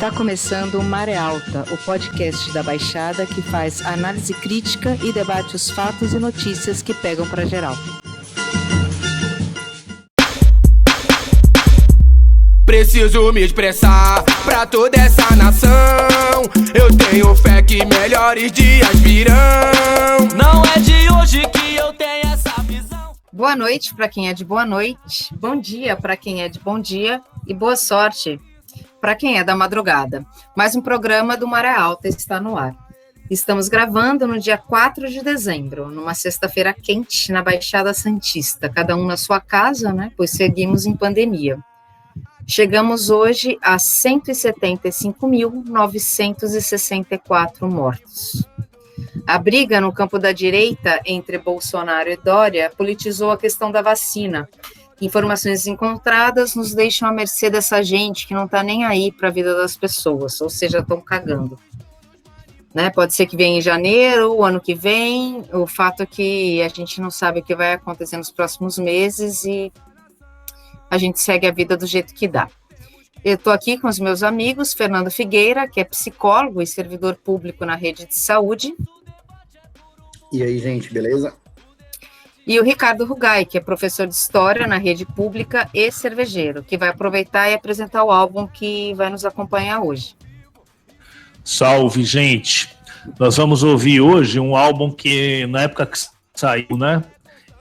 Está começando o Maré Alta, o podcast da Baixada que faz análise crítica e debate os fatos e notícias que pegam pra geral. Preciso me expressar pra toda essa nação. Eu tenho fé que melhores dias virão. Não é de hoje que eu tenho essa visão. Boa noite para quem é de boa noite, bom dia para quem é de bom dia e boa sorte para quem é da madrugada. Mais um programa do Maré Alta está no ar. Estamos gravando no dia 4 de dezembro, numa sexta-feira quente na Baixada Santista, cada um na sua casa, né? Pois seguimos em pandemia. Chegamos hoje a 175.964 mortos. A briga no campo da direita entre Bolsonaro e Dória politizou a questão da vacina. Informações encontradas nos deixam à mercê dessa gente que não está nem aí para a vida das pessoas, ou seja, estão cagando. Né? Pode ser que venha em janeiro, o ano que vem, o fato é que a gente não sabe o que vai acontecer nos próximos meses e a gente segue a vida do jeito que dá. Eu estou aqui com os meus amigos, Fernando Figueira, que é psicólogo e servidor público na rede de saúde. E aí, gente, beleza? E o Ricardo Rugai, que é professor de História na rede pública e cervejeiro, que vai aproveitar e apresentar o álbum que vai nos acompanhar hoje. Salve, gente! Nós vamos ouvir hoje um álbum que, na época que saiu, né?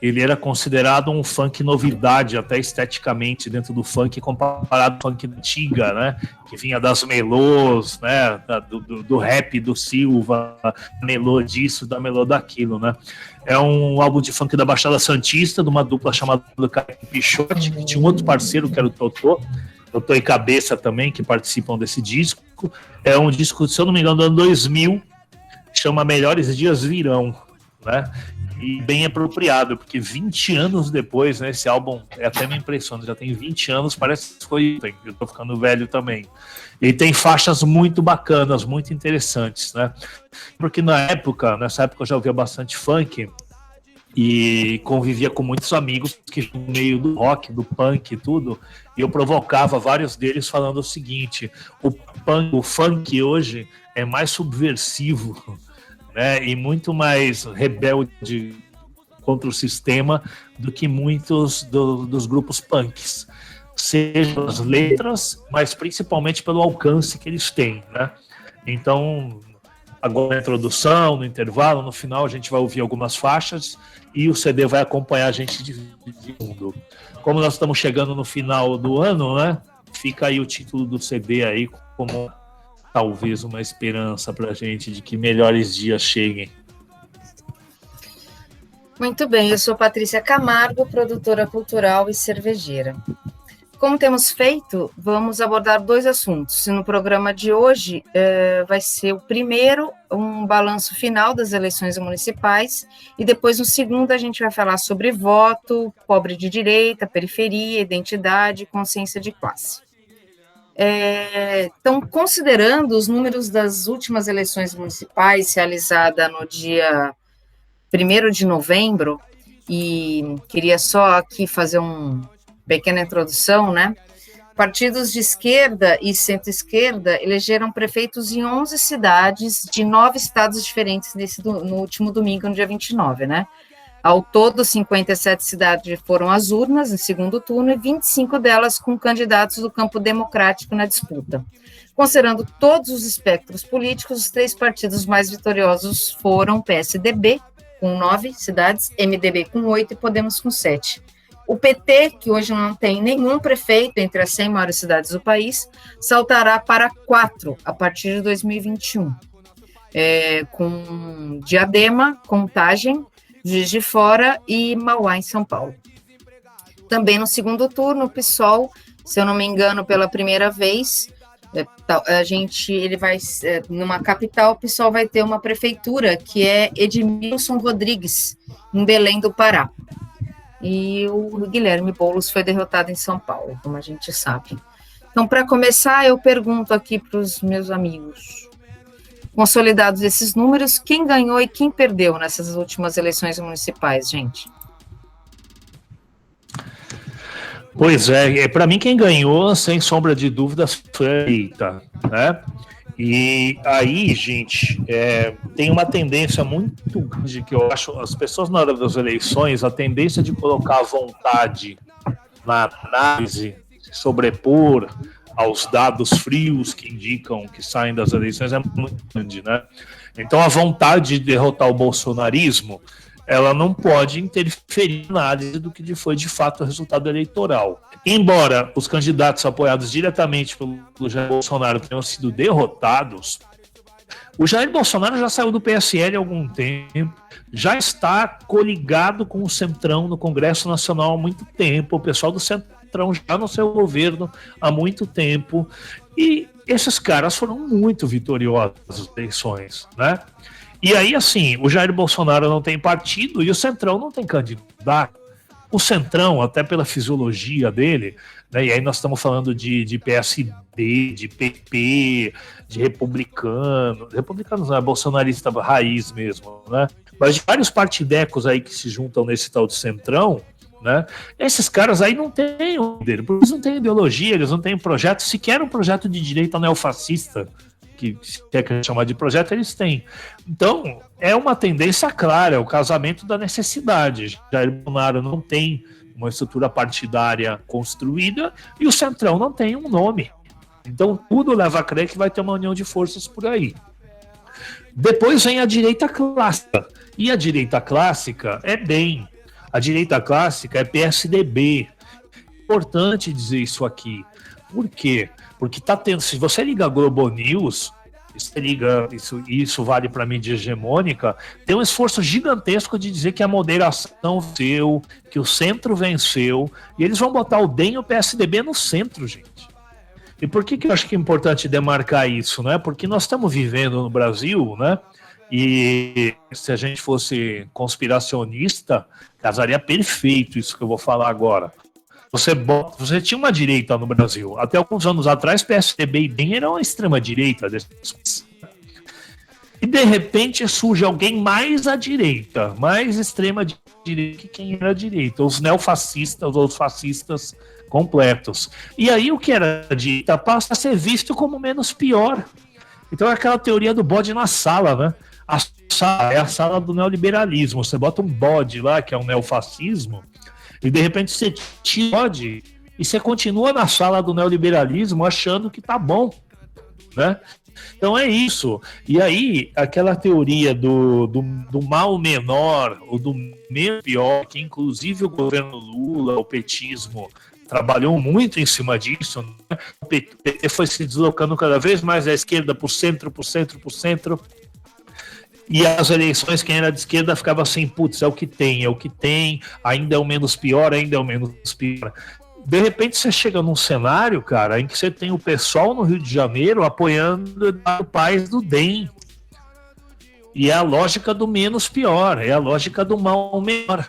Ele era considerado um funk novidade, até esteticamente, dentro do funk, comparado ao funk antiga, né? Que vinha das melôs, né? Do rap do Silva, melô disso, da melô daquilo, né? É um álbum de funk da Baixada Santista, de uma dupla chamada Caio Pichote, que tinha um outro parceiro, que era o Totô e Cabeça também, que participam desse disco. É um disco, se eu não me engano, do ano 2000, chama Melhores Dias Virão, né? E bem apropriado, porque 20 anos depois, né, esse álbum é até me impressiona, já tem 20 anos, parece que foi, eu tô ficando velho também. E tem faixas muito bacanas, muito interessantes, né? Porque nessa época eu já ouvia bastante funk e convivia com muitos amigos que no meio do rock, do punk e tudo, e eu provocava vários deles falando o seguinte: o funk hoje é mais subversivo, né, e muito mais rebelde contra o sistema do que muitos dos grupos punks, seja as letras, mas principalmente pelo alcance que eles têm, né? Então, agora na introdução, no intervalo, no final a gente vai ouvir algumas faixas e o CD vai acompanhar a gente de fundo. Como nós estamos chegando no final do ano, né? Fica aí o título do CD aí como talvez uma esperança para a gente de que melhores dias cheguem. Muito bem, eu sou Patrícia Camargo, produtora cultural e cervejeira. Como temos feito, vamos abordar dois assuntos. No programa de hoje vai ser o primeiro, um balanço final das eleições municipais, e depois no segundo a gente vai falar sobre voto, pobre de direita, periferia, identidade, consciência de classe. Então, considerando os números das últimas eleições municipais realizadas no dia 1º de novembro, e queria só aqui fazer uma pequena introdução, né? Partidos de esquerda e centro-esquerda elegeram prefeitos em 11 cidades de 9 estados diferentes no último domingo, no dia 29, né? Ao todo, 57 cidades foram às urnas no segundo turno e 25 delas com candidatos do campo democrático na disputa. Considerando todos os espectros políticos, os 3 partidos mais vitoriosos foram PSDB, com 9 cidades, MDB com 8 e Podemos com 7. O PT, que hoje não tem nenhum prefeito entre as 100 maiores cidades do país, saltará para 4 a partir de 2021, com Diadema, Contagem, Juiz de Fora e Mauá, em São Paulo. Também no segundo turno, o PSOL, se eu não me engano, pela primeira vez, ele vai, numa capital, o PSOL vai ter uma prefeitura, que é Edmilson Rodrigues, em Belém do Pará. E o Guilherme Boulos foi derrotado em São Paulo, como a gente sabe. Então, para começar, eu pergunto aqui para os meus amigos: consolidados esses números, quem ganhou e quem perdeu nessas últimas eleições municipais, gente? Pois é, para mim quem ganhou, sem sombra de dúvidas, foi a direita, né? E aí, gente, tem uma tendência muito grande que eu acho, as pessoas na hora das eleições, a tendência de colocar a vontade na análise, se sobrepor aos dados frios que indicam que saem das eleições é muito grande, né? Então a vontade de derrotar o bolsonarismo, ela não pode interferir na análise do que foi de fato o resultado eleitoral. Embora os candidatos apoiados diretamente pelo Jair Bolsonaro tenham sido derrotados, o Jair Bolsonaro já saiu do PSL há algum tempo, já está coligado com o Centrão no Congresso Nacional há muito tempo, o pessoal do Centrão já no seu governo há muito tempo, e esses caras foram muito vitoriosos nas eleições, né? E aí, assim, o Jair Bolsonaro não tem partido e o Centrão não tem candidato. O Centrão, até pela fisiologia dele, né, e aí nós estamos falando de PSD, de PP, de republicanos não é bolsonarista raiz mesmo, né? Mas de vários partidecos aí que se juntam nesse tal de Centrão, né? Esses caras aí não têm líder, porque eles não têm ideologia, eles não têm projeto, sequer um projeto de direita neofascista, que se quer chamar de projeto, eles têm. Então, é uma tendência clara, é o casamento da necessidade. Jair Bolsonaro não tem uma estrutura partidária construída e o Centrão não tem um nome. Então, tudo leva a crer que vai ter uma união de forças por aí. Depois vem a direita clássica. E a direita clássica é DEM. A direita clássica é PSDB. É importante dizer isso aqui. Por quê? Porque tá tendo, se você liga a Globo News, isso vale para mídia hegemônica, tem um esforço gigantesco de dizer que a moderação venceu, que o centro venceu, e eles vão botar o DEM e o PSDB no centro, gente. E por que eu acho que é importante demarcar isso, né? Porque nós estamos vivendo no Brasil, né? E se a gente fosse conspiracionista, casaria perfeito isso que eu vou falar agora. Você tinha uma direita no Brasil. Até alguns anos atrás, PSDB e DEM eram a extrema-direita. E, de repente, surge alguém mais à direita, mais extrema-direita que quem era à direita. Os neofascistas, os fascistas completos. E aí, o que era direita passa a ser visto como menos pior. Então, é aquela teoria do bode na sala, né? A sala é a sala do neoliberalismo. Você bota um bode lá, que é um neofascismo, e de repente você tira o bode e você continua na sala do neoliberalismo achando que tá bom, né? Então é isso. E aí, aquela teoria do mal menor, ou do menos pior, que inclusive o governo Lula, o petismo, trabalhou muito em cima disso, né? O PT foi se deslocando cada vez mais à esquerda, pro centro. E as eleições, quem era de esquerda ficava assim, putz, é o que tem, ainda é o menos pior. De repente você chega num cenário, cara, em que você tem o pessoal no Rio de Janeiro apoiando o Paz do DEM. E é a lógica do menos pior, é a lógica do mal menor.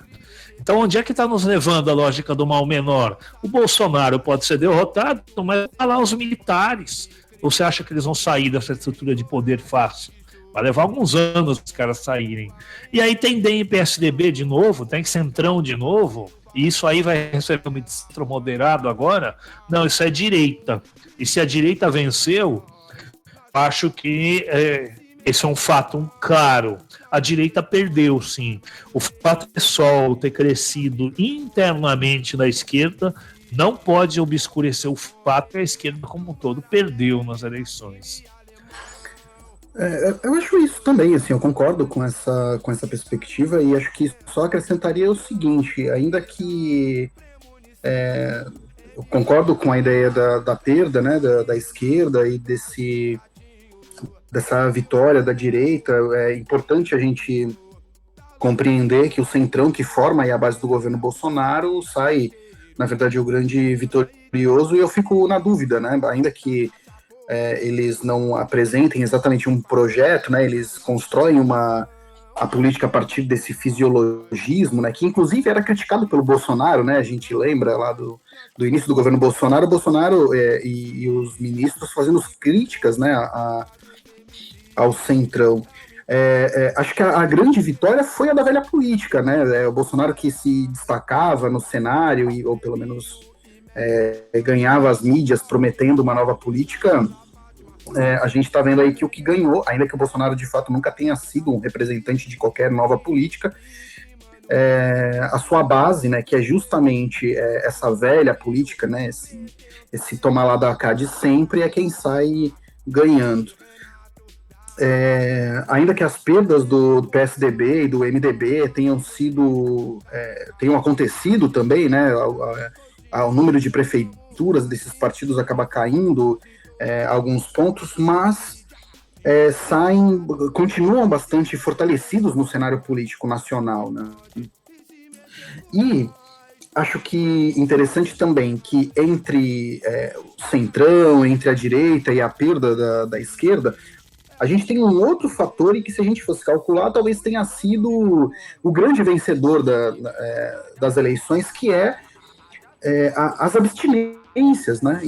Então onde é que está nos levando a lógica do mal menor? O Bolsonaro pode ser derrotado, mas tá lá os militares. Ou você acha que eles vão sair dessa estrutura de poder fácil? Vai levar alguns anos os caras saírem. E aí tem DEM e PSDB de novo, tem Centrão de novo, e isso aí vai receber um centro moderado agora? Não, isso é direita. E se a direita venceu, acho que esse é um fato claro. A direita perdeu, sim. O fato do PSOL ter crescido internamente na esquerda não pode obscurecer o fato que a esquerda como um todo perdeu nas eleições. Eu acho isso também, assim, eu concordo com essa perspectiva e acho que só acrescentaria o seguinte, ainda que eu concordo com a ideia da perda, né, da esquerda e dessa vitória da direita, é importante a gente compreender que o centrão que forma aí a base do governo Bolsonaro sai, na verdade, o grande vitorioso, e eu fico na dúvida, né, ainda que eles não apresentem exatamente um projeto, né? Eles constroem a política a partir desse fisiologismo, né? Que inclusive era criticado pelo Bolsonaro, né? A gente lembra lá do início do governo Bolsonaro, e os ministros fazendo críticas, né? Ao centrão. Acho que a grande vitória foi a da velha política, né? O Bolsonaro que se destacava no cenário, ou pelo menos ganhava as mídias prometendo uma nova política, a gente está vendo aí que o que ganhou, ainda que o Bolsonaro de fato nunca tenha sido um representante de qualquer nova política, a sua base, né, que é justamente essa velha política, né, esse tomar lá da cá de sempre, é quem sai ganhando. Ainda que as perdas do PSDB e do MDB tenham acontecido também, né, o número de prefeituras desses partidos acaba caindo alguns pontos, mas continuam bastante fortalecidos no cenário político nacional, né? E acho que interessante também que entre o centrão, entre a direita e a perda da esquerda, a gente tem um outro fator e que, se a gente fosse calcular, talvez tenha sido o grande vencedor das eleições, que as abstinências, né?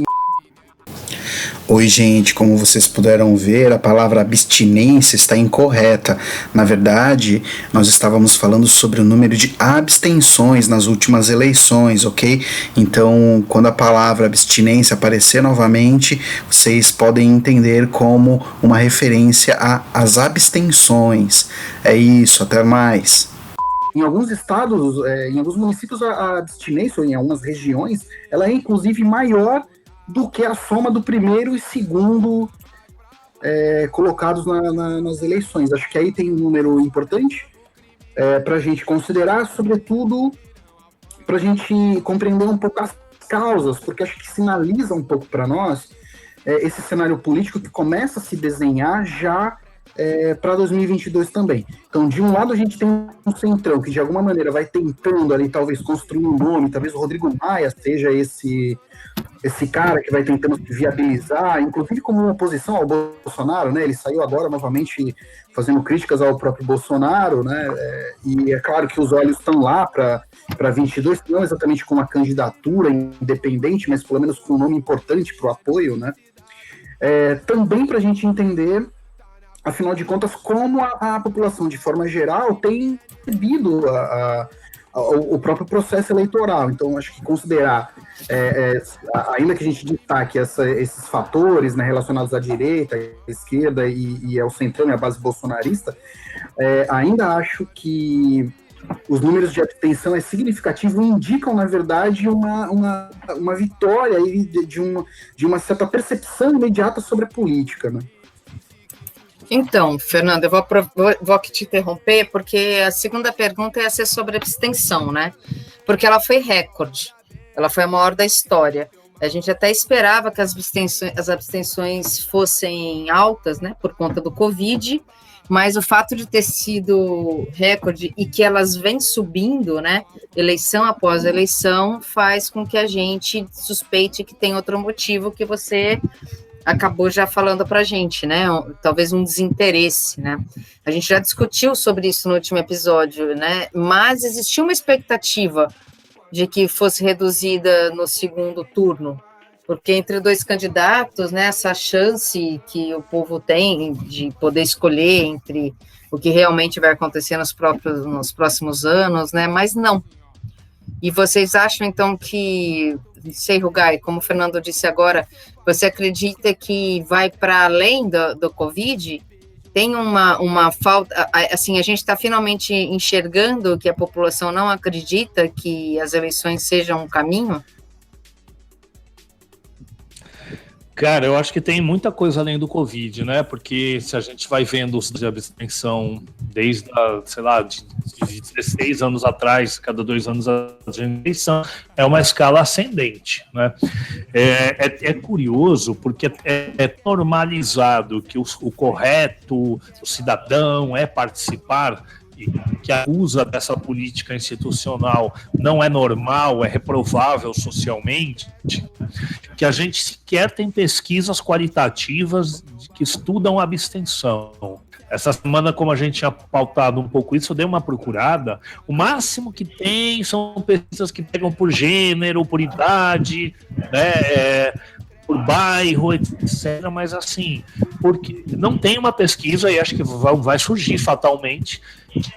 Oi, gente, como vocês puderam ver, a palavra abstinência está incorreta. Na verdade, nós estávamos falando sobre o número de abstenções nas últimas eleições, ok? Então, quando a palavra abstinência aparecer novamente, vocês podem entender como uma referência às abstenções. É isso, até mais. Em alguns estados, em alguns municípios, a abstinência, ou em algumas regiões, ela é inclusive maior do que a soma do primeiro e segundo colocados nas eleições. Acho que aí tem um número importante para a gente considerar, sobretudo para a gente compreender um pouco as causas, porque acho que sinaliza um pouco para nós esse cenário político que começa a se desenhar já para 2022 também. Então, de um lado, a gente tem um centrão que, de alguma maneira, vai tentando ali, talvez, construir um nome, talvez o Rodrigo Maia seja esse cara que vai tentando viabilizar, inclusive como uma oposição ao Bolsonaro, né? Ele saiu agora novamente fazendo críticas ao próprio Bolsonaro, né? E é claro que os olhos estão lá para 22, não exatamente com uma candidatura independente, mas pelo menos com um nome importante para o apoio, né? Também para a gente entender, afinal de contas, como a população, de forma geral, tem recebido o próprio processo eleitoral. Então, acho que considerar, ainda que a gente destaque esses fatores, né, relacionados à direita, à esquerda e ao centrão e à base bolsonarista, ainda acho que os números de abstenção significativos indicam, na verdade, uma vitória de uma certa percepção imediata sobre a política, né? Então, Fernanda, eu vou aqui te interromper, porque a segunda pergunta ia ser sobre abstenção, né? Porque ela foi recorde, ela foi a maior da história. A gente até esperava que as abstenções fossem altas, né, por conta do Covid, mas o fato de ter sido recorde e que elas vêm subindo, né, eleição após eleição, faz com que a gente suspeite que tem outro motivo que você acabou já falando para a gente, né? Talvez um desinteresse, né? A gente já discutiu sobre isso no último episódio, né? Mas existia uma expectativa de que fosse reduzida no segundo turno, porque entre dois candidatos, né? Essa chance que o povo tem de poder escolher entre o que realmente vai acontecer nos próximos anos, né? Mas não. E vocês acham, então, que, sei, Rugai, como o Fernando disse agora, você acredita que vai para além do Covid? Tem uma falta, assim, a gente está finalmente enxergando que a população não acredita que as eleições sejam um caminho? Cara, eu acho que tem muita coisa além do Covid, né? Porque se a gente vai vendo os de abstenção desde, sei lá, de 16 anos atrás, cada 2 anos a eleição, é uma escala ascendente, né? É curioso porque é normalizado que o correto, o cidadão participar, que acusa dessa política institucional não é normal, é reprovável socialmente, que a gente sequer tem pesquisas qualitativas que estudam a abstenção. Essa semana, como a gente tinha pautado um pouco isso, eu dei uma procurada. O máximo que tem são pesquisas que pegam por gênero, por idade, né, por bairro, etc. Mas assim, porque não tem uma pesquisa, e acho que vai surgir fatalmente,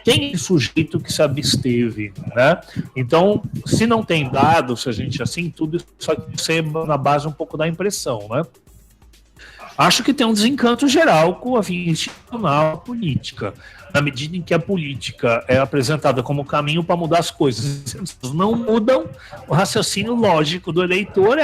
quem é o sujeito que se absteve, né? Então, se não tem dados, se a gente assim, tudo isso vai ser na base um pouco da impressão, né? Acho que tem um desencanto geral com a via institucional política, na medida em que a política é apresentada como caminho para mudar as coisas. Não mudam, o raciocínio lógico do eleitor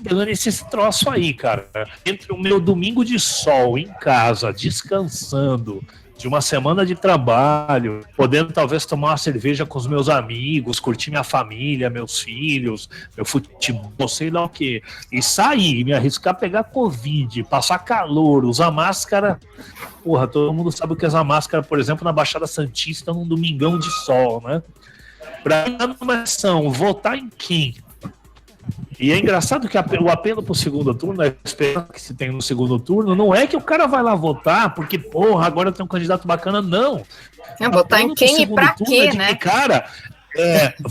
dane-se esse troço aí, cara. Entre o meu domingo de sol em casa, descansando, de uma semana de trabalho, podendo talvez tomar uma cerveja com os meus amigos, curtir minha família, meus filhos, meu futebol, sei lá o quê, e sair, me arriscar a pegar Covid, passar calor, usar máscara. Porra, todo mundo sabe o que é usar máscara, por exemplo, na Baixada Santista num domingão de sol, né? Pra ir na eleição, votar em quem? E é engraçado que o apelo pro segundo turno, a esperança que se tem no segundo turno, não é que o cara vai lá votar porque, porra, agora tem um candidato bacana, não. É votar em quem e pra quê, né? Cara,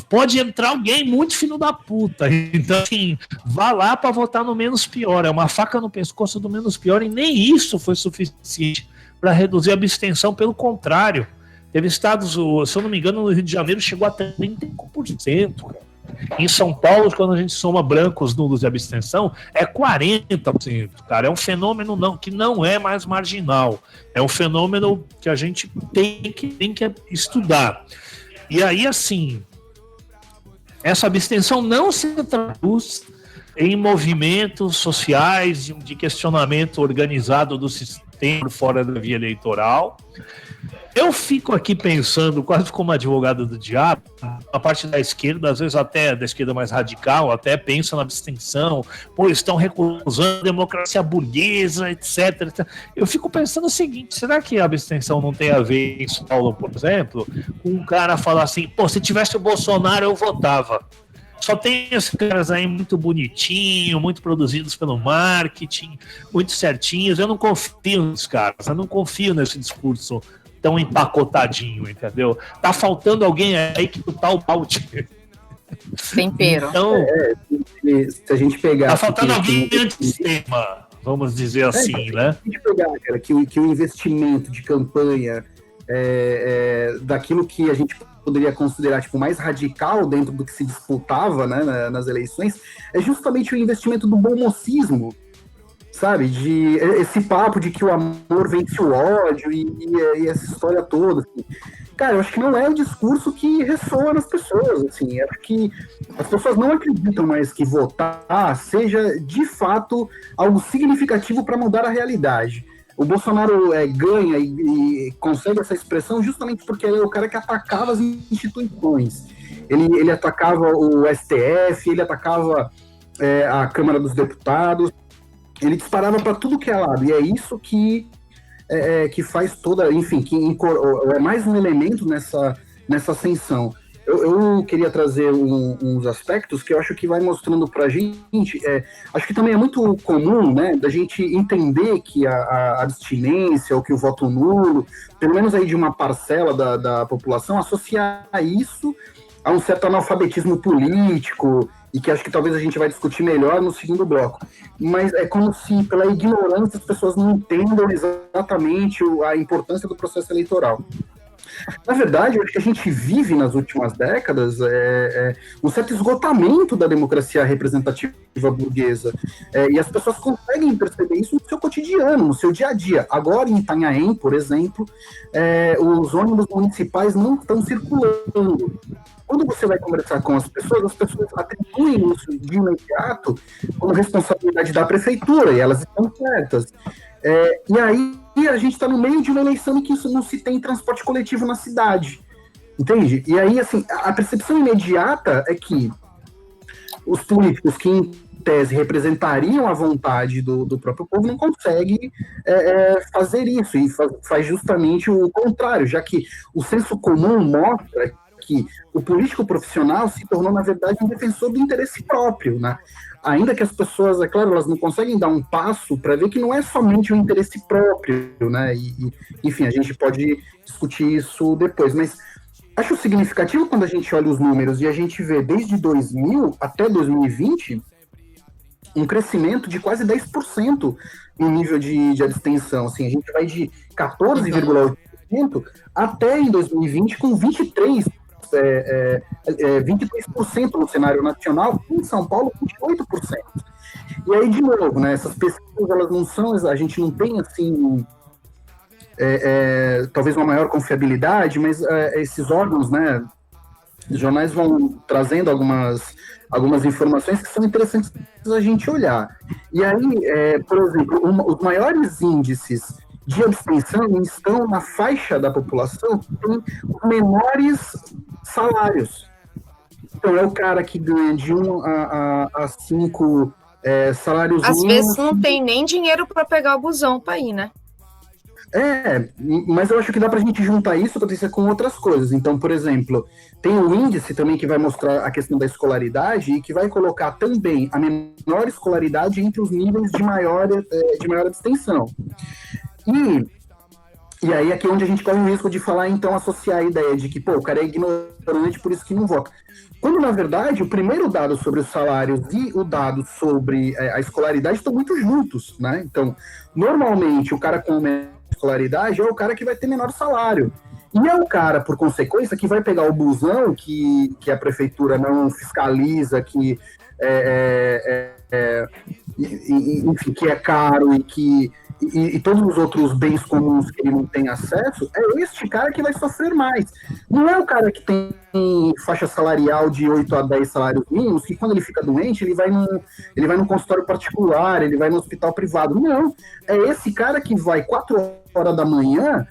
pode entrar alguém muito filho da puta. Então, assim, vá lá pra votar no menos pior. É uma faca no pescoço do menos pior, e nem isso foi suficiente para reduzir a abstenção, pelo contrário. Teve estados, se eu não me engano, no Rio de Janeiro chegou a 35%, cara. Em São Paulo, quando a gente soma brancos nulos de abstenção, é 40%, cara. É um fenômeno que não é mais marginal. É um fenômeno que a gente tem que estudar. E aí, assim, essa abstenção não se traduz em movimentos sociais de questionamento organizado do sistema fora da via eleitoral. Eu fico aqui pensando, quase como advogado do diabo, a parte da esquerda, às vezes até da esquerda mais radical, até pensa na abstenção, estão recusando a democracia burguesa, etc. Eu fico pensando o seguinte, será que a abstenção não tem a ver em São Paulo, por exemplo, com um cara falar assim, se tivesse o Bolsonaro eu votava. Só tem esses caras aí muito bonitinhos, muito produzidos pelo marketing, muito certinhos. Eu não confio nesses caras, eu não confio nesse discurso tão empacotadinho, entendeu? Tá faltando alguém aí que botar o balde. Tempero. Então, se a gente pegar... Tá faltando alguém antissistema, vamos dizer assim, né? Se a gente pegar, cara, que o investimento de campanha daquilo que a gente poderia considerar tipo, mais radical dentro do que se disputava, né, nas eleições, é justamente o investimento do bom mocismo, sabe? De esse papo de que o amor vence o ódio e essa história toda. Assim. Cara, eu acho que não é o discurso que ressoa nas pessoas. Assim. Eu acho que as pessoas não acreditam mais que votar seja, de fato, algo significativo para mudar a realidade. O Bolsonaro ganha e consegue essa expressão justamente porque ele é o cara que atacava as instituições. Ele atacava o STF, ele atacava a Câmara dos Deputados, ele disparava para tudo que é lado. E é isso que faz toda... Enfim, que é mais um elemento nessa ascensão. Eu queria trazer uns aspectos que eu acho que vai mostrando pra gente, acho que também é muito comum, né, da gente entender que a abstinência ou que o voto nulo, pelo menos aí de uma parcela da população, associar isso a um certo analfabetismo político, e que acho que talvez a gente vai discutir melhor no segundo bloco. Mas é como se, pela ignorância, as pessoas não entendam exatamente a importância do processo eleitoral. Na verdade, eu acho que a gente vive nas últimas décadas um certo esgotamento da democracia representativa burguesa. E as pessoas conseguem perceber isso no seu cotidiano, no seu dia a dia. Agora, em Itanhaém, por exemplo, os ônibus municipais não estão circulando. Quando você vai conversar com as pessoas atribuem isso de imediato como responsabilidade da prefeitura, e elas estão certas. E aí a gente está no meio de uma eleição em que isso não se tem transporte coletivo na cidade, entende? E aí, assim, a percepção imediata é que os políticos que, em tese, representariam a vontade do próprio povo não conseguem fazer isso, e faz justamente o contrário, já que o senso comum mostra que o político profissional se tornou, na verdade, um defensor do interesse próprio, né? Ainda que as pessoas, é claro, elas não conseguem dar um passo para ver que não é somente um interesse próprio, né? Enfim, a gente pode discutir isso depois, mas acho significativo quando a gente olha os números e a gente vê desde 2000 até 2020 um crescimento de quase 10% no nível de abstenção. Assim, a gente vai de 14,8% até em 2020 com 23% no cenário nacional, em São Paulo 28%. E aí, de novo, né, essas pesquisas, elas não são, a gente não tem, assim, talvez uma maior confiabilidade, mas esses órgãos, né, os jornais vão trazendo algumas informações que são interessantes a gente olhar. E aí, por exemplo, os maiores índices de abstenção estão na faixa da população que tem menores salários. Então, é o cara que ganha de 1 a 5 salários Às mínimos. vezes não tem nem dinheiro para pegar o busão para ir, né? Mas eu acho que dá para a gente juntar isso, Patrícia, com outras coisas. Então, por exemplo, tem o índice também que vai mostrar a questão da escolaridade e que vai colocar também a menor escolaridade entre os níveis de maior abstenção. E aí aqui é onde a gente corre o risco de falar, então, associar a ideia de que, o cara é ignorante, por isso que não vota. Quando, na verdade, o primeiro dado sobre os salários e o dado sobre a escolaridade estão muito juntos, né? Então, normalmente, o cara com menor escolaridade é o cara que vai ter menor salário. E é o cara, por consequência, que vai pegar o busão que a prefeitura não fiscaliza, que enfim, que é caro e todos os outros bens comuns que ele não tem acesso, é este cara que vai sofrer mais. Não é o cara que tem faixa salarial de 8 a 10 salários mínimos, que quando ele fica doente, ele vai num consultório particular, ele vai no hospital privado. Não, é esse cara que vai 4 horas da manhã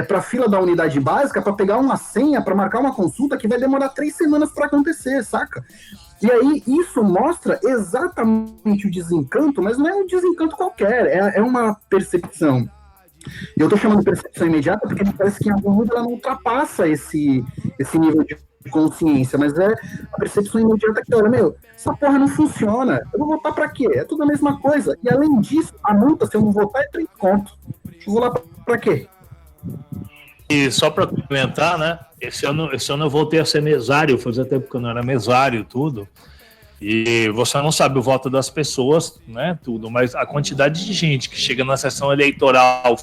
para a fila da unidade básica para pegar uma senha, para marcar uma consulta que vai demorar 3 semanas para acontecer, saca? E aí isso mostra exatamente o desencanto, mas não é um desencanto qualquer, é uma percepção. Eu estou chamando de percepção imediata porque me parece que em algum nível ela não ultrapassa esse nível de consciência, mas é a percepção imediata que, olha, essa porra não funciona, eu vou votar para quê? É tudo a mesma coisa. E além disso, a multa, se eu não votar, é 30 conto. Eu vou lá para quê? E só para complementar, né? Esse ano eu voltei a ser mesário, fazia tempo que eu não era mesário, tudo. E você não sabe o voto das pessoas, né? Tudo, mas a quantidade de gente que chega na sessão eleitoral,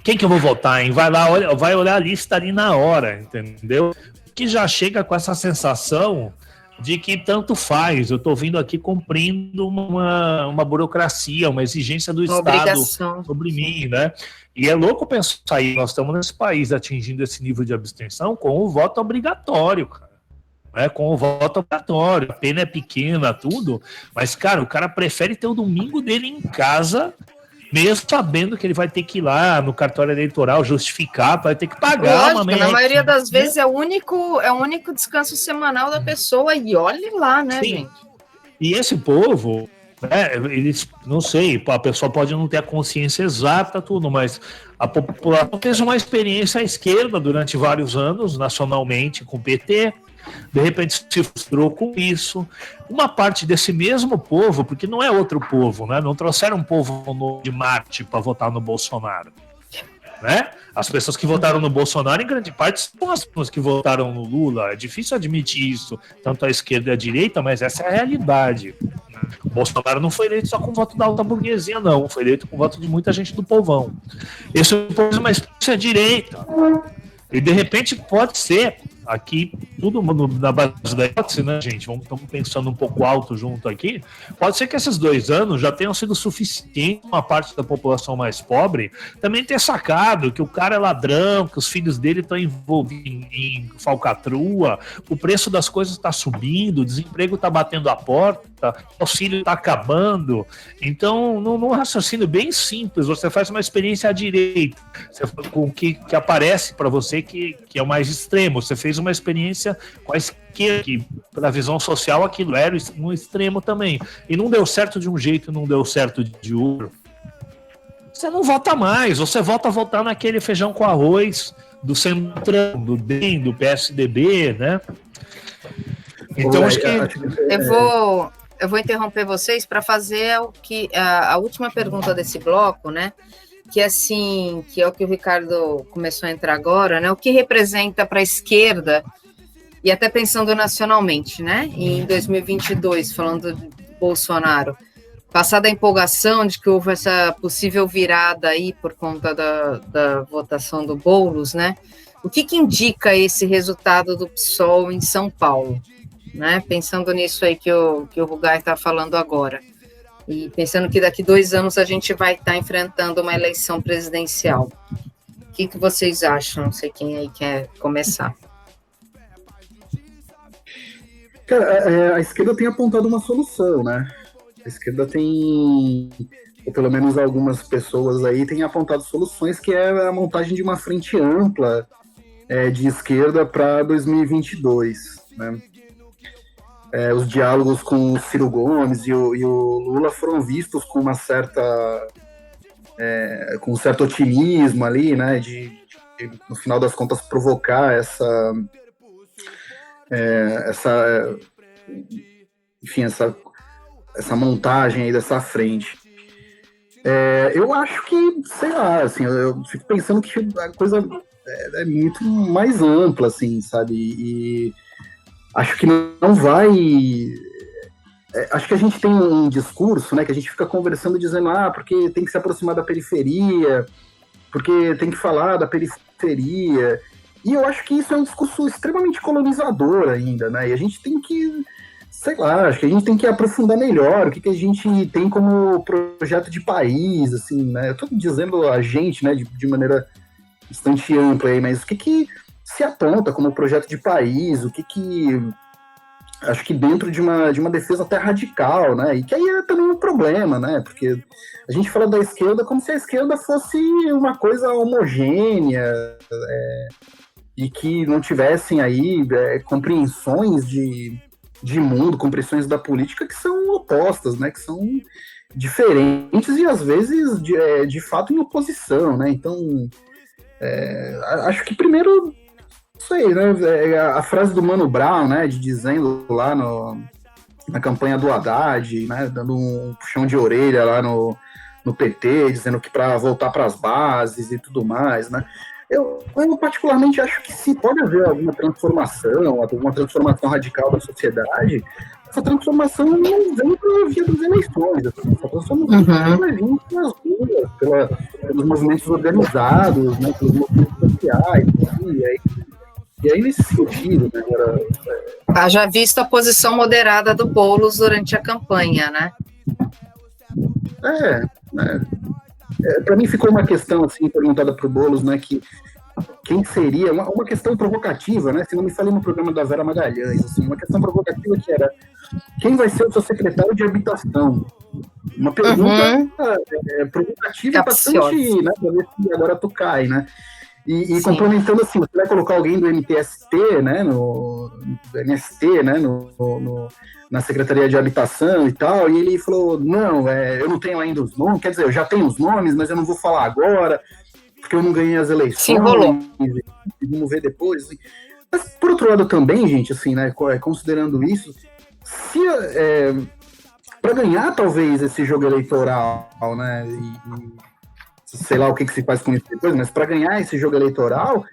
quem que eu vou votar, hein? Vai lá, vai olhar a lista ali na hora, entendeu? Que já chega com essa sensação de que tanto faz, eu estou vindo aqui cumprindo uma burocracia, uma exigência do Estado sobre mim, né? E é louco pensar aí, nós estamos nesse país atingindo esse nível de abstenção com o voto obrigatório, cara. Né? Com o voto obrigatório, a pena é pequena, tudo, mas, cara, o cara prefere ter o domingo dele em casa, mesmo sabendo que ele vai ter que ir lá no cartório eleitoral justificar, vai ter que pagar. Lógico, na maioria das vezes é o único descanso semanal da pessoa, e olhe lá, né, Sim. gente? E esse povo, eles, não sei, a pessoa pode não ter a consciência exata, tudo, mas a população fez uma experiência à esquerda durante vários anos, nacionalmente, com o PT, de repente se frustrou com isso. Uma parte desse mesmo povo, porque não é outro povo, né? Não trouxeram um povo de Marte para votar no Bolsonaro, né? As pessoas que votaram no Bolsonaro, em grande parte, são as pessoas que votaram no Lula. É difícil admitir isso, tanto a esquerda e a direita, mas essa é a realidade. O Bolsonaro não foi eleito só com voto da alta burguesia, não. Foi eleito com voto de muita gente do povão. Esse é uma experiência direita. E, de repente, pode ser, aqui, tudo na base da hipótese, né, gente? Estamos pensando um pouco alto junto aqui. Pode ser que esses 2 anos já tenham sido suficientes, uma parte da população mais pobre também ter sacado que o cara é ladrão, que os filhos dele estão envolvidos em falcatrua, o preço das coisas está subindo, o desemprego está batendo a porta, o auxílio está acabando. Então, num raciocínio bem simples, você faz uma experiência à direita, com que aparece para você que é o mais extremo. Você fez uma experiência com a esquerda, que para a visão social aquilo era um extremo também. E não deu certo de um jeito, não deu certo de outro. Você não vota mais, você volta a votar naquele feijão com arroz do Centrão, do DEM, do PSDB, né? Então, acho que... Eu vou interromper vocês para fazer a última pergunta desse bloco, né? Que é o que o Ricardo começou a entrar agora, né? O que representa para a esquerda, e até pensando nacionalmente, né? E em 2022, falando de Bolsonaro, passada a empolgação de que houve essa possível virada aí por conta da votação do Boulos, né? O que indica esse resultado do PSOL em São Paulo? Né? Pensando nisso aí que o Rugai está falando agora. E pensando que daqui 2 anos a gente vai estar enfrentando uma eleição presidencial. O que vocês acham? Não sei quem aí quer começar. Cara, a esquerda tem apontado uma solução, né? A esquerda tem, ou pelo menos algumas pessoas aí, têm apontado soluções, que é a montagem de uma frente ampla de esquerda para 2022, né? Os diálogos com o Ciro Gomes e o Lula foram vistos com uma certa com um certo otimismo ali, né, de no final das contas provocar essa montagem aí dessa frente. Eu acho que, sei lá, assim, eu fico pensando que a coisa é muito mais ampla, assim, sabe, e acho que não vai... Acho que a gente tem um discurso, né, que a gente fica conversando dizendo, porque tem que se aproximar da periferia, porque tem que falar da periferia, e eu acho que isso é um discurso extremamente colonizador ainda, né, e a gente tem que, sei lá, acho que a gente tem que aprofundar melhor o que a gente tem como projeto de país, assim, né, eu tô dizendo a gente, né, de maneira bastante ampla aí, mas o que se aponta como projeto de país, o que acho que dentro de uma defesa até radical, né, e que aí é também um problema, né, porque a gente fala da esquerda como se a esquerda fosse uma coisa homogênea, e que não tivessem aí compreensões de mundo, compreensões da política que são opostas, né, que são diferentes e às vezes de fato em oposição, né, então acho que primeiro isso aí, né? A frase do Mano Brown, né? Dizendo lá na campanha do Haddad, né? Dando um puxão de orelha lá no PT, dizendo que para voltar para as bases e tudo mais, né? Eu particularmente acho que se pode haver alguma transformação radical da sociedade, essa transformação não vem pela via das eleições, assim, essa transformação vai vir pelas ruas, pelos movimentos organizados, né? Pelos movimentos sociais, e aí, nesse sentido, né, Haja visto a posição moderada do Boulos durante a campanha, né? Para mim ficou uma questão, assim, perguntada para o Boulos, né, que quem seria, uma questão provocativa, né, se não me falei no programa da Vera Magalhães, assim, uma questão provocativa que era, quem vai ser o seu secretário de habitação? Uma pergunta provocativa bastante, né, para ver se agora tu cai, né? E complementando assim, você vai colocar alguém do MTST, né, do MST, né, na Secretaria de Habitação e tal, e ele falou, não, eu não tenho ainda os nomes, quer dizer, eu já tenho os nomes, mas eu não vou falar agora, porque eu não ganhei as eleições, sim, rolou. Vamos ver depois, assim. Mas, por outro lado também, gente, assim, né, considerando isso, se para ganhar, talvez, esse jogo eleitoral, né, sei lá o que se faz com isso depois, mas para ganhar esse jogo eleitoral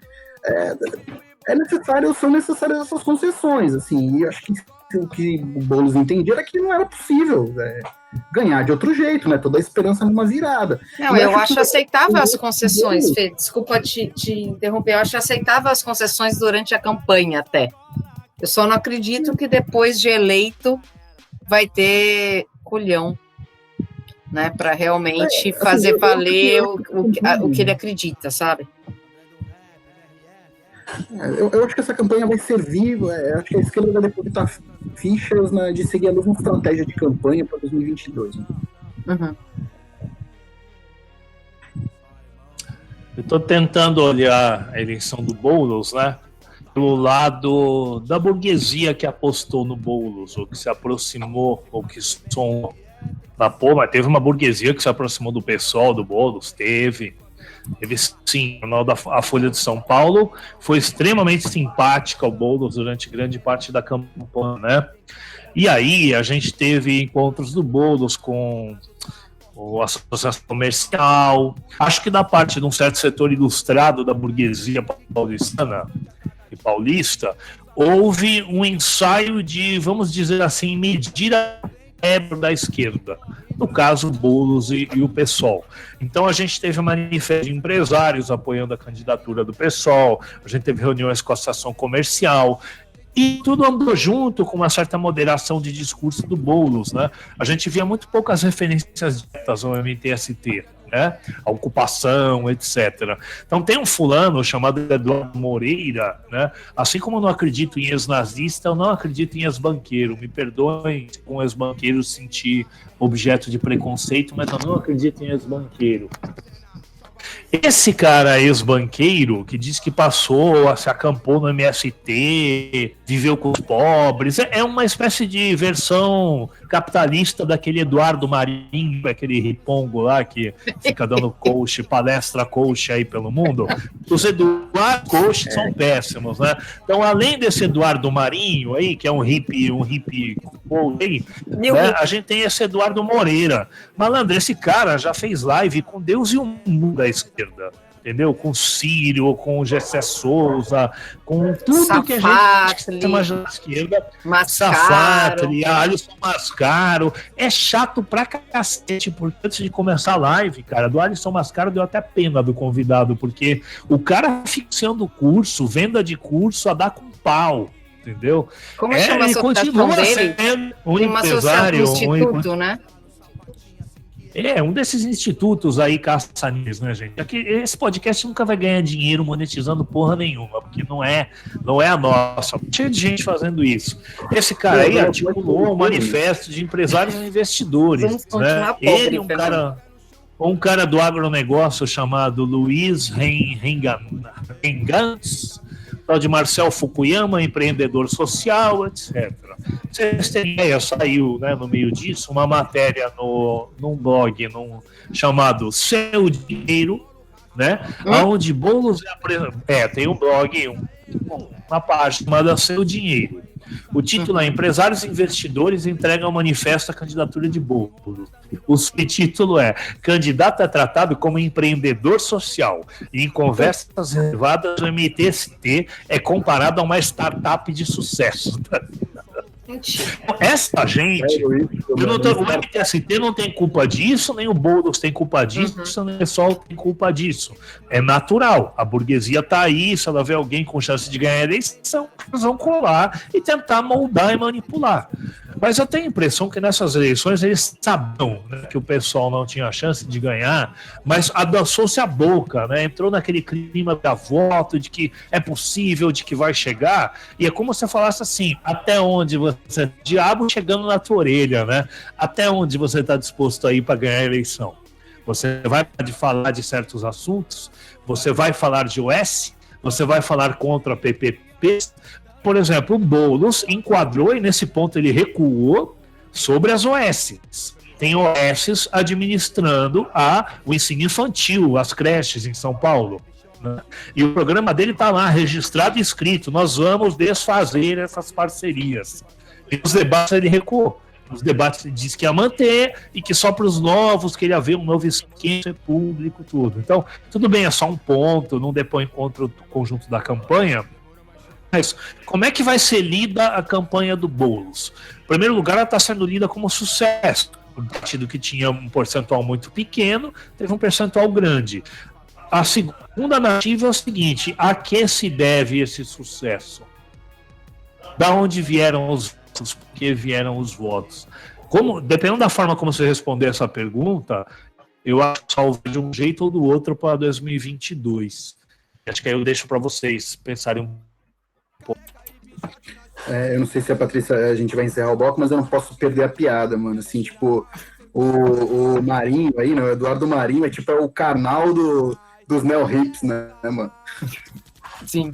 são necessárias essas concessões, assim, e acho que o que o Boulos entendia era que não era possível ganhar de outro jeito, né, toda a esperança numa virada. Não, eu acho aceitável as concessões, Fê, desculpa te interromper, eu acho aceitável as concessões durante a campanha até, eu só não acredito que depois de eleito vai ter culhão, né, para realmente fazer valer o que ele acredita, sabe? Eu acho que essa campanha vai servir, acho que a esquerda vai depositar fichas de seguir a mesma estratégia de campanha para 2022. Né? Eu estou tentando olhar a eleição do Boulos, né, pelo lado da burguesia que apostou no Boulos, ou que se aproximou, ou que somou. Mas teve uma burguesia que se aproximou do PSOL, do Boulos, teve sim, o jornal da Folha de São Paulo foi extremamente simpática ao Boulos durante grande parte da campanha, né? E aí a gente teve encontros do Boulos com a associação comercial, acho que da parte de um certo setor ilustrado da burguesia paulistana e paulista, houve um ensaio de, vamos dizer assim, medir da esquerda, no caso Boulos e o PSOL. Então a gente teve manifesto de empresários apoiando a candidatura do PSOL, a gente teve reuniões com a associação comercial, e tudo andou junto com uma certa moderação de discurso do Boulos, né? A gente via muito poucas referências diretas ao MTST, né? A ocupação, etc. Então tem um fulano chamado Eduardo Moreira, né? Assim como eu não acredito em ex-nazista, eu não acredito em ex-banqueiro. Me perdoem se com ex-banqueiro sentir objeto de preconceito, mas eu não acredito em ex-banqueiro. Esse cara ex-banqueiro que diz que passou, se acampou no MST, viveu com os pobres, é uma espécie de versão capitalista daquele Eduardo Marinho, aquele ripongo lá que fica dando coach, palestra coach aí pelo mundo. Os Eduardo coach são péssimos, né? Então, além desse Eduardo Marinho aí, que é um hippie coach aí, né, a gente tem esse Eduardo Moreira. Malandro, esse cara já fez live com Deus e o mundo da esquerda, entendeu? Com Círio, com Gessé Souza, com tudo Safatli, que a gente chama de esquerda. Safatli, Alisson Mascaro. É chato pra cacete, porque antes de começar a live, cara, do Alisson Mascaro deu até pena do convidado, porque o cara fixando o curso, venda de curso, a dar com pau, entendeu? Como chama a associação dele? Um empresário, instituto, né? É, um desses institutos aí caça-níveis, né, gente? Aqui, esse podcast nunca vai ganhar dinheiro monetizando porra nenhuma, porque não é a nossa. Cheio de gente fazendo isso. Esse cara aí articulou um manifesto de empresários e investidores, né? Ele, um cara do agronegócio chamado Luiz Rengans, tal de Marcel Fukuyama, empreendedor social, etc. Vocês têm ideia, saiu, né, no meio disso uma matéria num blog chamado Seu Dinheiro, né, onde Boulos tem um blog, uma página chamada Seu Dinheiro. O título é Empresários e Investidores entregam manifesto à candidatura de Boulos. O subtítulo é Candidato é tratado como empreendedor social e em conversas reservadas o MTST é comparado a uma startup de sucesso. Essa gente, o MTST não tem culpa disso, nem o Boulos tem culpa disso, nem o PSOL tem culpa disso. É natural, a burguesia tá aí, se ela vê alguém com chance de ganhar a eleição, eles vão colar e tentar moldar e manipular. Mas eu tenho a impressão que nessas eleições eles sabiam, né, que o pessoal não tinha chance de ganhar, mas adoçou-se a boca, né, entrou naquele clima da voto, de que é possível, de que vai chegar, e é como se você falasse assim, até onde você, diabo chegando na tua orelha, né, até onde você está disposto a ir para ganhar a eleição? Você vai falar de certos assuntos, você vai falar de OS, você vai falar contra a PPP. Por exemplo, o Boulos enquadrou e nesse ponto ele recuou sobre as OS. Tem OS administrando o ensino infantil, as creches em São Paulo, né? E o programa dele está lá, registrado e escrito, nós vamos desfazer essas parcerias. E nos debates ele recuou. Nos debates ele disse que ia manter e que só para os novos, que ele ia ver um novo esquema público, tudo. Então, tudo bem, é só um ponto, não depõe contra o conjunto da campanha. Mas como é que vai ser lida a campanha do Boulos? Em primeiro lugar, ela está sendo lida como sucesso. O partido que tinha um percentual muito pequeno teve um percentual grande. A segunda narrativa é o seguinte: a que se deve esse sucesso? Da onde vieram os votos? Por que vieram os votos? Dependendo da forma como você responder essa pergunta, eu acho que salvo de um jeito ou do outro para 2022. Acho que aí eu deixo para vocês pensarem um pouco. Eu não sei se a gente vai encerrar o bloco, mas eu não posso perder a piada, mano. Assim, tipo, o Marinho aí, né? O Eduardo Marinho é tipo o canal dos neo-hips, né, mano? Sim.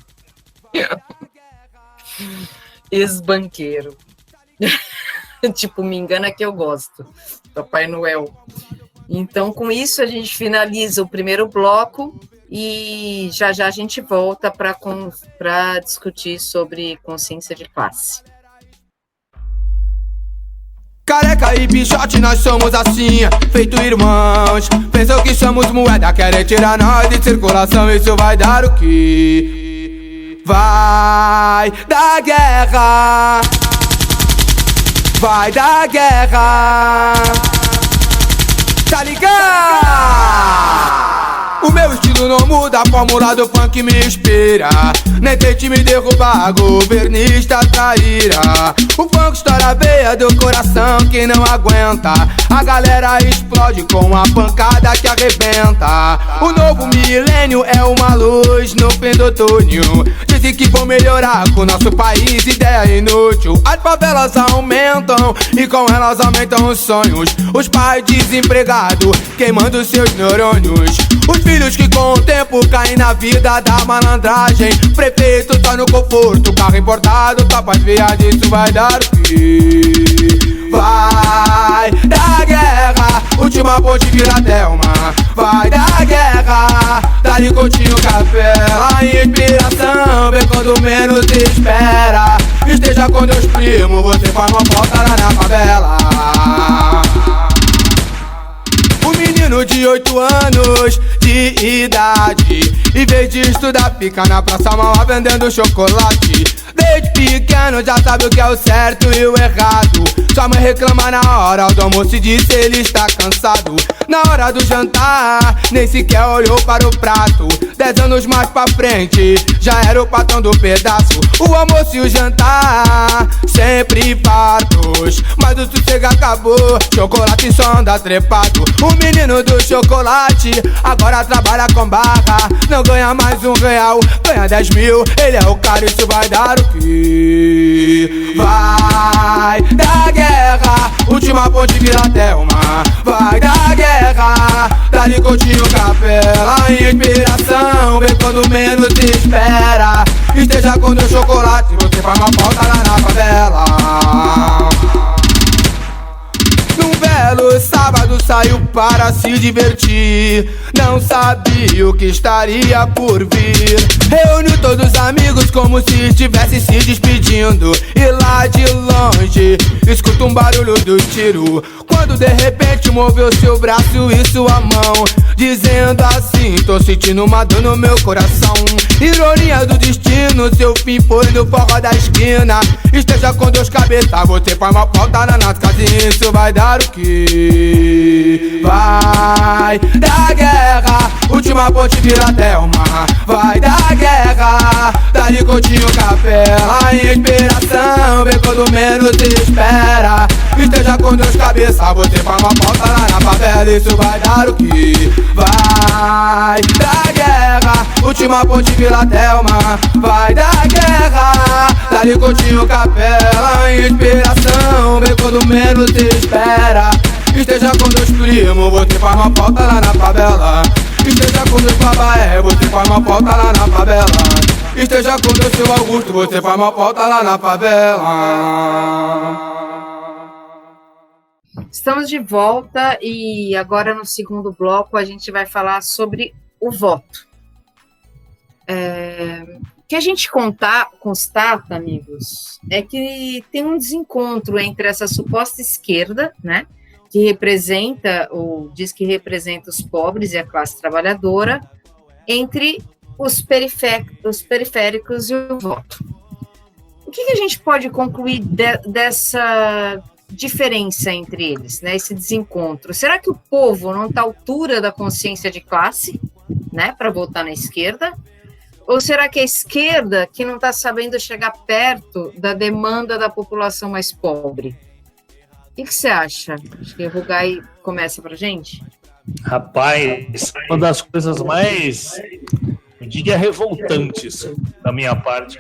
Ex-banqueiro. Tipo, me engana que eu gosto. Papai Noel. Então, com isso, a gente finaliza o primeiro bloco e já a gente volta para discutir sobre consciência de classe. Careca e bichote, nós somos assim, feito irmãos. Pensam que somos moeda, querem tirar nós de circulação. Isso vai dar o quê? Vai dar guerra. vai dar guerra. Tá ligado? O meu estilo não muda, a fórmula do funk me inspira. Nem tente me derrubar, governista traíra. O funk estoura a veia do coração que não aguenta. A galera explode com a pancada que arrebenta. O novo milênio é uma luz no fim do túnel. Dizem que vão melhorar com nosso país, ideia inútil. As favelas aumentam e com elas aumentam os sonhos. Os pais desempregados queimando seus neurônios. Os filhos que com o tempo caem na vida da malandragem. Prefeito tá no conforto, carro importado, tapas viagens, isso vai dar o que? Vai dar guerra, última ponte Vila Thelma. Vai dar guerra, dali Coutinho Capela. A inspiração vem quando menos espera. Esteja com Deus primo, você faz uma falta lá na favela. O menino de 8 anos de idade, em vez de estudar, fica na praça maior vendendo chocolate. Desde pequeno já sabe o que é o certo e o errado. Sua mãe reclama na hora do almoço e diz que ele está cansado. Na hora do jantar, nem sequer olhou para o prato. 10 anos mais pra frente, já era o patrão do pedaço. O almoço e o jantar, sempre fartos, mas o sossego acabou, chocolate só anda trepado. O menino do chocolate agora trabalha com barra. Não ganha mais R$1, ganha 10 mil. Ele é o cara, isso vai dar o que? Vai dar guerra, última ponte Vila Thelma. Vai dar guerra, dali Coutinho Capela. A inspiração vem quando menos espera. Esteja com Deus chocolate, você faz uma falta lá na favela. Num belo sábado saiu para se divertir. Não sabia o que estaria por vir. Reuniu todos os amigos como se estivesse se despedindo. E lá de longe escuta um barulho do tiro. Quando de repente moveu seu braço e sua mão, dizendo assim: tô sentindo uma dor no meu coração. Ironia do destino, seu fim foi no forró da esquina. Esteja com Deus cabeça, você faz uma falta na nossa casa e isso vai dar o que? Vai dar guerra, última ponte Vila Thelma. Vai dar guerra, dali Coutinho Capela. A inspiração vem quando menos espera. Esteja com Deus cabeça, você faz uma falta lá na favela, isso vai dar o que? Vai dar guerra, última ponte Vila Thelma. Vai dar guerra, dali Coutinho Capela. A inspiração vem quando menos espera. Esteja com Deus primo, você faz uma falta lá na favela. Esteja com Deus Babaé, você faz uma falta lá na favela. Esteja com Deus seu Augusto, você faz uma falta lá na favela. Estamos de volta e agora no segundo bloco a gente vai falar sobre o voto. O que a gente constata, amigos, é que tem um desencontro entre essa suposta esquerda, né, que representa, ou diz que representa os pobres e a classe trabalhadora, entre os periféricos e o voto. O que a gente pode concluir dessa diferença entre eles, né, esse desencontro? Será que o povo não está à altura da consciência de classe, né, para votar na esquerda? Ou será que a esquerda que não está sabendo chegar perto da demanda da população mais pobre? O que você acha? Acho que o Rugai começa para a gente. Rapaz, uma das coisas mais, eu diria, revoltantes da minha parte,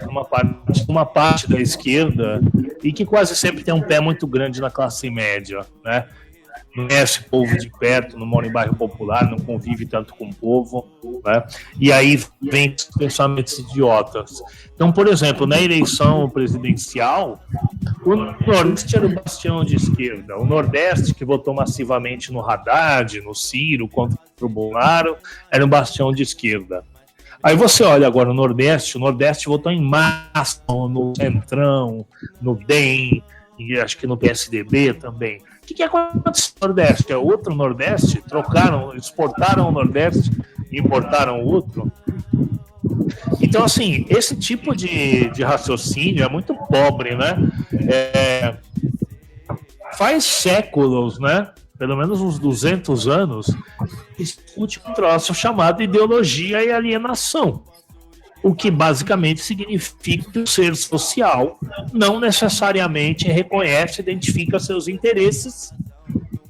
uma parte da esquerda, e que quase sempre tem um pé muito grande na classe média, né? Não conhece o povo de perto, não mora em bairro popular, não convive tanto com o povo, né? E aí vem os pensamentos idiotas. Então, por exemplo, na eleição presidencial, o Nordeste era o bastião de esquerda. O Nordeste, que votou massivamente no Haddad, no Ciro, contra o Bolsonaro, era um bastião de esquerda. Aí você olha agora o Nordeste votou em massa no Centrão, no DEM, e acho que no PSDB também. O que aconteceu no Nordeste? É outro Nordeste? Exportaram o Nordeste e importaram o outro? Então, assim, esse tipo de raciocínio é muito pobre, né? faz séculos, né? Pelo menos uns 200 anos, discute um troço chamado ideologia e alienação. O que basicamente significa que o ser social não necessariamente reconhece, identifica seus interesses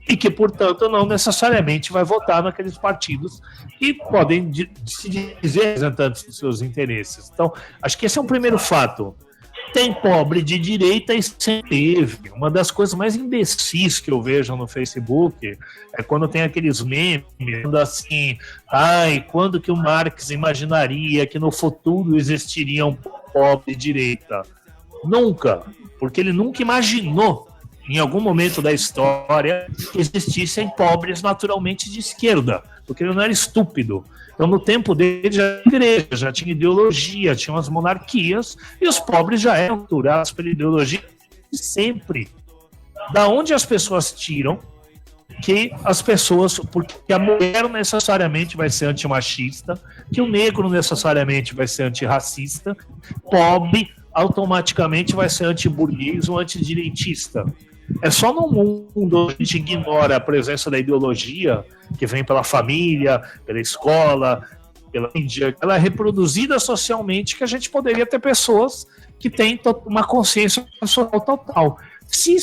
e que, portanto, não necessariamente vai votar naqueles partidos que podem se dizer representantes dos seus interesses. Então, acho que esse é um primeiro fato. Tem pobre de direita e sempre teve. Uma das coisas mais imbecis que eu vejo no Facebook é quando tem aqueles memes assim, quando que o Marx imaginaria que no futuro existiria um pobre de direita? Nunca, porque ele nunca imaginou em algum momento da história que existissem pobres naturalmente de esquerda, porque ele não era estúpido. Então, no tempo dele, já tinha igreja, já tinha ideologia, tinha umas monarquias, e os pobres já eram culturados pela ideologia sempre. Da onde as pessoas tiram que as pessoas, porque a mulher necessariamente vai ser antimachista, que o negro necessariamente vai ser antirracista, pobre automaticamente vai ser antiburguês ou antidireitista. É só no mundo onde a gente ignora a presença da ideologia que vem pela família, pela escola, pela mídia, ela é reproduzida socialmente, que a gente poderia ter pessoas que têm uma consciência social total. Se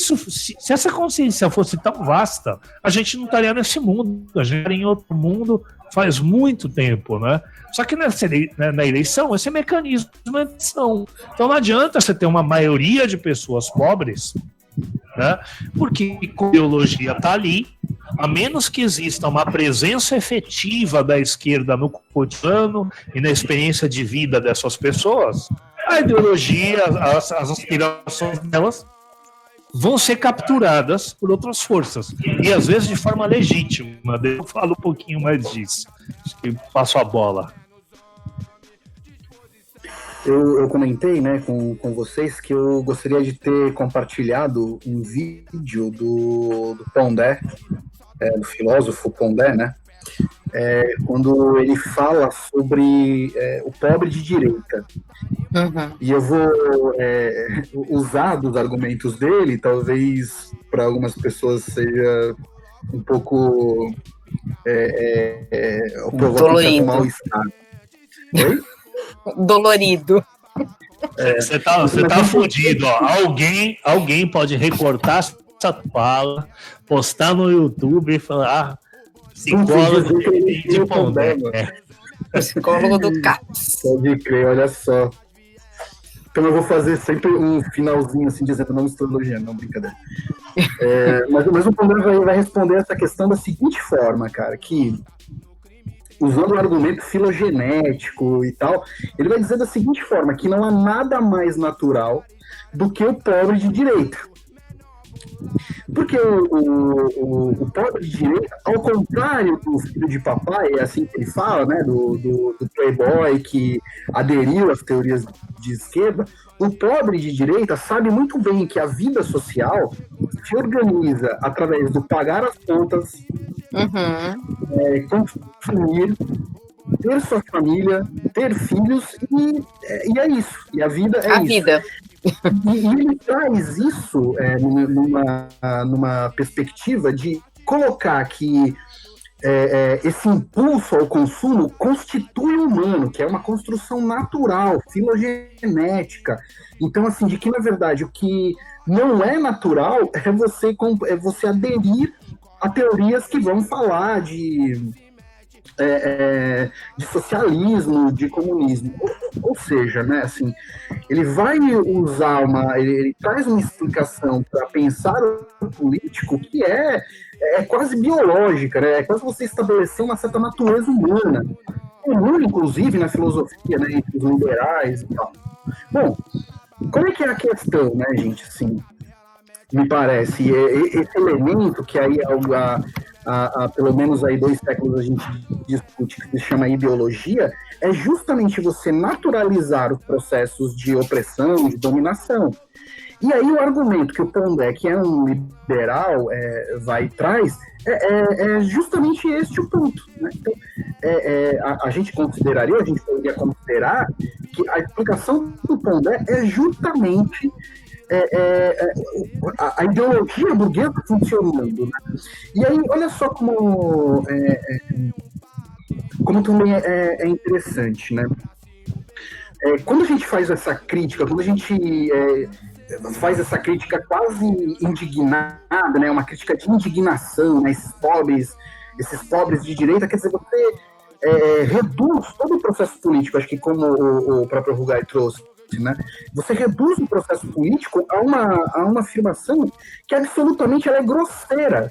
essa consciência fosse tão vasta, a gente não estaria nesse mundo, a gente estaria em outro mundo faz muito tempo, né? Só que na eleição, esse mecanismo é eleição. Então não adianta você ter uma maioria de pessoas pobres, né? Porque a ideologia está ali, a menos que exista uma presença efetiva da esquerda no cotidiano e na experiência de vida dessas pessoas, a ideologia, as aspirações delas vão ser capturadas por outras forças, e às vezes de forma legítima. Eu falo um pouquinho mais disso, acho que passo a bola. Eu comentei, né, com vocês que eu gostaria de ter compartilhado um vídeo do Pondé, do filósofo Pondé, né, quando ele fala sobre o pobre de direita. Uhum. E eu vou usar dos argumentos dele, talvez para algumas pessoas seja um pouco dolorido. Mal-estar. Oi? Dolorido. Você tá fudido, ó. Alguém pode recortar essa fala, postar no YouTube e falar psicólogo de Pondé. Psicólogo do CAPS. Pode crer, olha só. Então eu vou fazer sempre um finalzinho assim, dizendo não estou elogiando, não, brincadeira. Mas o Pondé vai responder essa questão da seguinte forma, cara, que usando o argumento filogenético e tal, ele vai dizer da seguinte forma, que não há nada mais natural do que o pobre de direita. Porque o pobre de direita, ao contrário do filho de papai, é assim que ele fala, né, do playboy que aderiu às teorias de esquerda, o pobre de direita sabe muito bem que a vida social se organiza através do pagar as contas, consumir, ter sua família, ter filhos, e é isso. E a vida é isso. Vida. E ele traz isso numa perspectiva de colocar que esse impulso ao consumo constitui o humano, que é uma construção natural, filogenética. Então, assim, de que, na verdade, o que não é natural é você aderir a teorias que vão falar de socialismo, de comunismo, ou seja, né, assim, ele vai usar ele traz uma explicação para pensar o político que é quase biológica, né, é quase você estabelecer uma certa natureza humana, comum, inclusive, na filosofia, né, entre os liberais e tal. Bom, como é que é a questão, né, gente, assim, me parece, esse elemento que aí há pelo menos aí 2 séculos a gente discute, que se chama ideologia, é justamente você naturalizar os processos de opressão, de dominação. E aí o argumento que o Pondé, que é um liberal, traz, é justamente este o ponto, né? Então, a gente poderia considerar que a explicação do Pondé é justamente a ideologia burguesa funcionando, né? E aí, olha só como também é interessante, né? Quando a gente faz essa crítica, quando a gente faz essa crítica quase indignada, né? Uma crítica de indignação, né? Esses pobres de direita, quer dizer, você reduz todo o processo político, acho que como o próprio Rugai trouxe, né? Você reduz o processo político a uma afirmação que absolutamente ela é grosseira.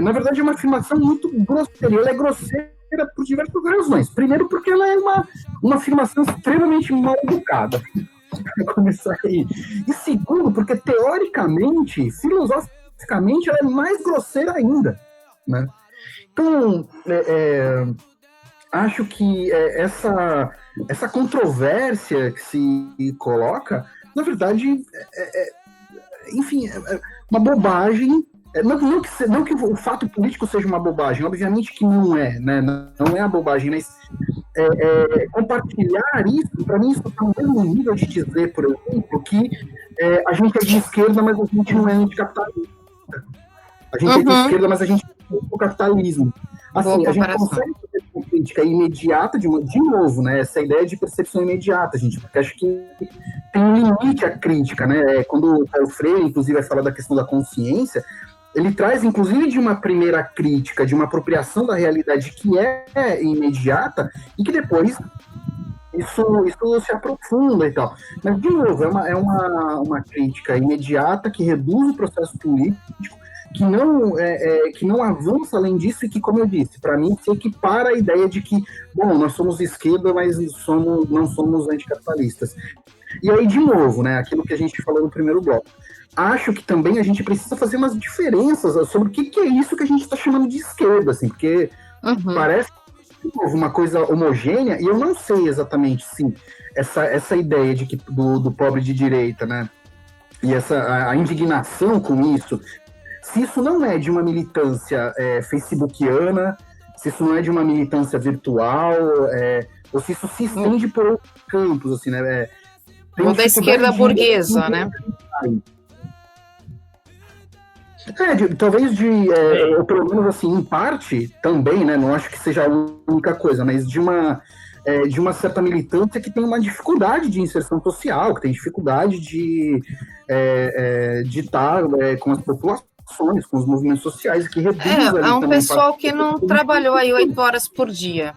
Na verdade, é uma afirmação muito grosseira. Ela é grosseira por diversas razões. Primeiro, porque ela é uma afirmação extremamente mal educada. Começar aí. E segundo, porque teoricamente, filosoficamente, ela é mais grosseira ainda, né? Então, acho que essa controvérsia que se coloca, na verdade, enfim, é uma bobagem. Não que o fato político seja uma bobagem, obviamente que não é, né? Não é a bobagem, mas compartilhar isso, para mim, isso está no mesmo nível de dizer, por exemplo, que a gente é de esquerda, mas a gente não é anticapitalista. A gente é de esquerda, mas a gente é o capitalismo. Assim, a gente consegue fazer uma crítica imediata, de novo, né? Essa ideia de percepção imediata, gente, porque acho que tem um limite à crítica, né? Quando o Paulo Freire, inclusive, vai falar da questão da consciência, ele traz, inclusive, de uma primeira crítica, de uma apropriação da realidade que é imediata e que depois isso se aprofunda e tal. Mas, de novo, é uma crítica imediata que reduz o processo político, que não avança além disso e que, como eu disse, para mim se equipara a ideia de que, bom, nós somos esquerda, mas não somos anticapitalistas. E aí, de novo, né, aquilo que a gente falou no primeiro bloco, acho que também a gente precisa fazer umas diferenças sobre o que é isso que a gente está chamando de esquerda, assim, porque parece uma coisa homogênea, e eu não sei exatamente, sim, essa ideia de que do pobre de direita, né, e a indignação com isso, se isso não é de uma militância facebookiana, se isso não é de uma militância virtual, ou se isso se estende por outros campos, assim, né? Ou da esquerda burguesa, né? Talvez ou pelo menos assim, em parte também, né? Não acho que seja a única coisa, mas de uma certa militância que tem uma dificuldade de inserção social, que tem dificuldade de estar com as populações, com os movimentos sociais, que reduz é um pessoal que não trabalhou aí 8 horas por dia.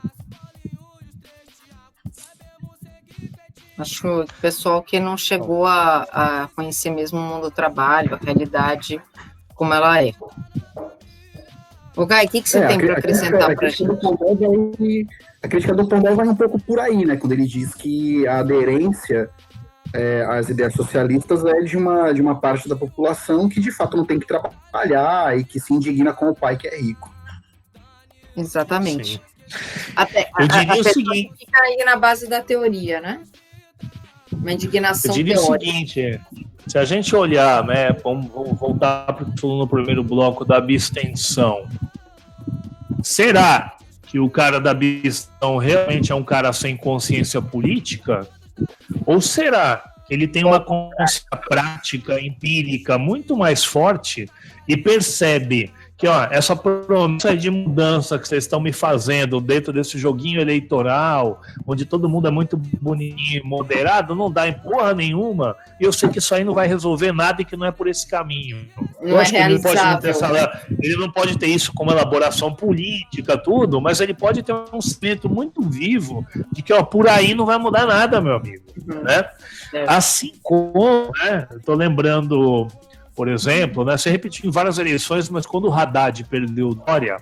Acho que o pessoal que não chegou a conhecer mesmo o mundo do trabalho, a realidade como ela é. O Gai, o que você tem para acrescentar para a gente? A crítica do Pondé vai um pouco por aí, né? Quando ele diz que a aderência às ideias socialistas é de uma parte da população que de fato não tem que trabalhar e que se indigna com o pai que é rico. Exatamente. Eu diria o seguinte. Fica aí na base da teoria, né? Uma indignação teórica. Eu diria o seguinte, se a gente olhar, né, vamos voltar para o que falou no primeiro bloco da abstenção. Será que o cara da abstenção realmente é um cara sem consciência política? Ou será que ele tem uma consciência prática, empírica muito mais forte e percebe que essa promessa de mudança que vocês estão me fazendo dentro desse joguinho eleitoral, onde todo mundo é muito bonitinho, moderado, não dá em porra nenhuma, e eu sei que isso aí não vai resolver nada e que não é por esse caminho. Eu acho que ele não pode ter isso como elaboração política, tudo, mas ele pode ter um sentimento muito vivo de que por aí não vai mudar nada, meu amigo. Né? Assim como, né, eu tô lembrando, por exemplo, né, você repetiu em várias eleições, mas quando o Haddad perdeu Dória,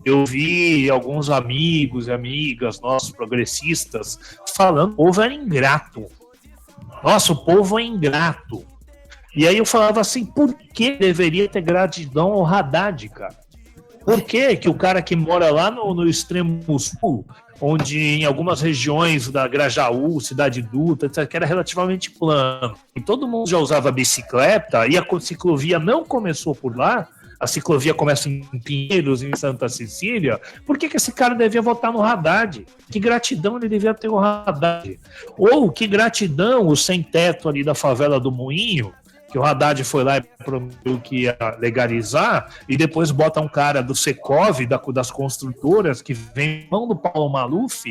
eu vi alguns amigos e amigas nossos progressistas falando que o povo era ingrato. Nossa, o povo é ingrato. E aí eu falava assim, por que deveria ter gratidão ao Haddad, cara? Por que o cara que mora lá no extremo sul, onde em algumas regiões da Grajaú, Cidade Dutra, etc., que era relativamente plano, e todo mundo já usava bicicleta, e a ciclovia não começou por lá, a ciclovia começa em Pinheiros, em Santa Cecília, por que esse cara devia votar no Haddad? Que gratidão ele devia ter o Haddad? Ou que gratidão o sem-teto ali da favela do Moinho que o Haddad foi lá e prometeu que ia legalizar, e depois bota um cara do Secov, das construtoras, que vem mão do Paulo Maluf.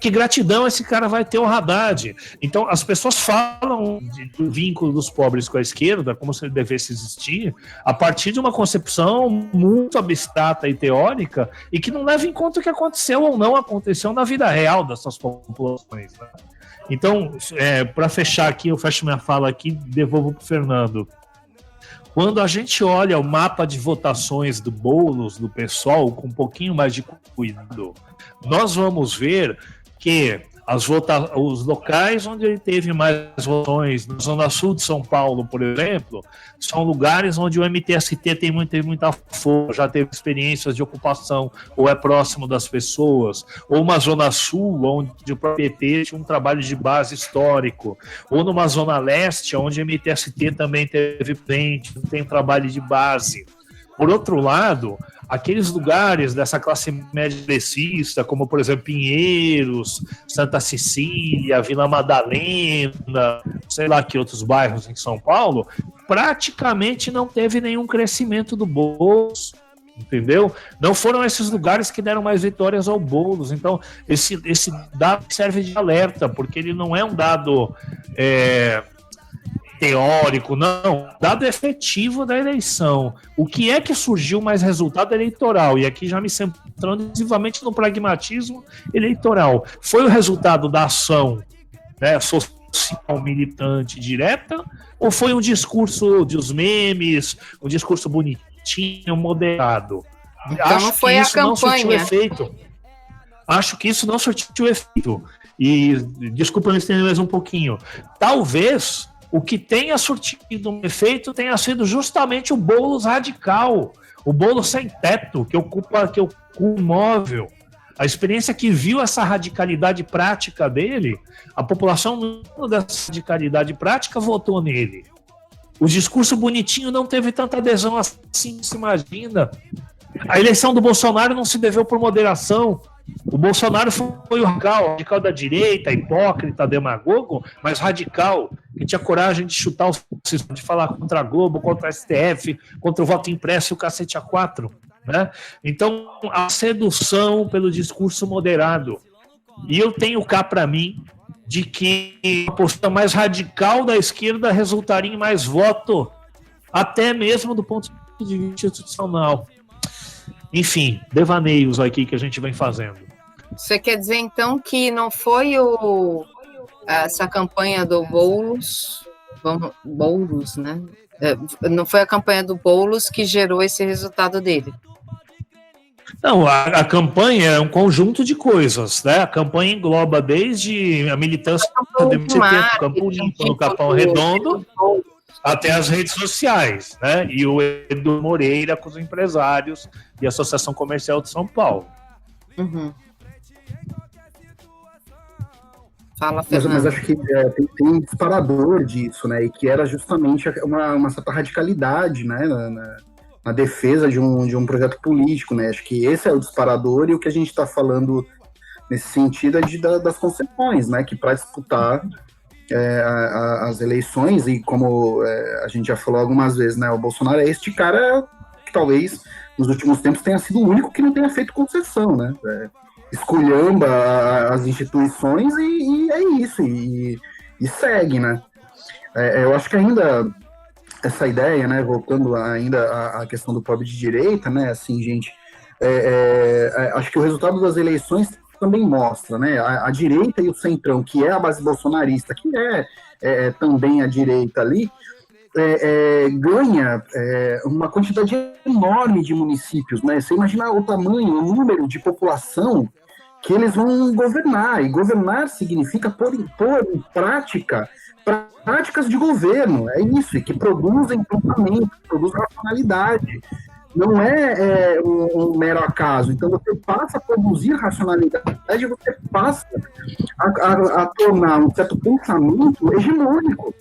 Que gratidão esse cara vai ter o Haddad. Então, as pessoas falam do vínculo dos pobres com a esquerda, como se ele devesse existir, a partir de uma concepção muito abstrata e teórica, e que não leva em conta o que aconteceu ou não aconteceu na vida real dessas populações, né? Então, para fechar aqui, eu fecho minha fala aqui e devolvo para o Fernando. Quando a gente olha o mapa de votações do Boulos, do PSOL, com um pouquinho mais de cuidado, nós vamos ver que os locais onde ele teve mais votações, na Zona Sul de São Paulo, por exemplo, são lugares onde o MTST tem muita força, já teve experiências de ocupação, ou é próximo das pessoas, ou uma Zona Sul, onde o próprio PT tinha um trabalho de base histórico, ou numa Zona Leste, onde o MTST também teve frente, tem trabalho de base. Por outro lado, aqueles lugares dessa classe média progressista, como, por exemplo, Pinheiros, Santa Cecília, Vila Madalena, sei lá que outros bairros em São Paulo, praticamente não teve nenhum crescimento do Boulos, entendeu? Não foram esses lugares que deram mais vitórias ao Boulos. Então, esse dado serve de alerta, porque ele não é um dado teórico, não, dado efetivo da eleição. O que é que surgiu mais resultado eleitoral? E aqui já me centrando exclusivamente no pragmatismo eleitoral. Foi o resultado da ação, né, social militante direta, ou foi um discurso dos memes, um discurso bonitinho, moderado? Então Acho não foi que a isso não surtiu campanha. efeito. Acho que isso não surtiu efeito. E, desculpa me estender mais um pouquinho, talvez o que tenha surtido um efeito tenha sido justamente o Boulos radical, o Boulos sem teto, que ocupa o imóvel. A experiência que viu essa radicalidade prática dele, a população dessa radicalidade prática votou nele. O discurso bonitinho não teve tanta adesão assim, se imagina. A eleição do Bolsonaro não se deveu por moderação. O Bolsonaro foi o radical da direita, hipócrita, demagogo, mas radical, que tinha coragem de chutar o sistema, de falar contra a Globo, contra a STF, contra o voto impresso e o cacete A4, né? Então, a sedução pelo discurso moderado. E eu tenho cá para mim de que a postura mais radical da esquerda resultaria em mais voto, até mesmo do ponto de vista institucional. Enfim, devaneios aqui que a gente vem fazendo. Você quer dizer, então, que não foi essa campanha do Boulos, né? Não foi a campanha do Boulos que gerou esse resultado dele? Não, a campanha é um conjunto de coisas, né? A campanha engloba desde a militância do MCT, no Campo Limpo, no Capão Redondo, até as redes sociais, né? E o Edu Moreira com os empresários e a Associação Comercial de São Paulo. Uhum. Fala, Fernando. Mas acho que tem um disparador disso, né? E que era justamente uma certa radicalidade, né? Na defesa de um projeto político, né? Acho que esse é o disparador, e o que a gente está falando nesse sentido é das concessões, né? Que para disputar as eleições, e como a gente já falou algumas vezes, né, o Bolsonaro é este cara que talvez nos últimos tempos tenha sido o único que não tenha feito concessão, né, esculhamba as instituições e é isso, e segue, né. Eu acho que ainda essa ideia, né, voltando ainda à questão do pobre de direita, né, assim, gente, acho que o resultado das eleições também mostra, né, a direita e o centrão, que é a base bolsonarista, que é também a direita ali, ganha uma quantidade enorme de municípios, né? Você imagina o tamanho, o número de população que eles vão governar, e governar significa pôr em prática práticas de governo, é isso, e que produzem pensamento, produzem racionalidade. Não é um mero acaso. Então, você passa a produzir racionalidade, você passa a tornar um certo pensamento hegemônico.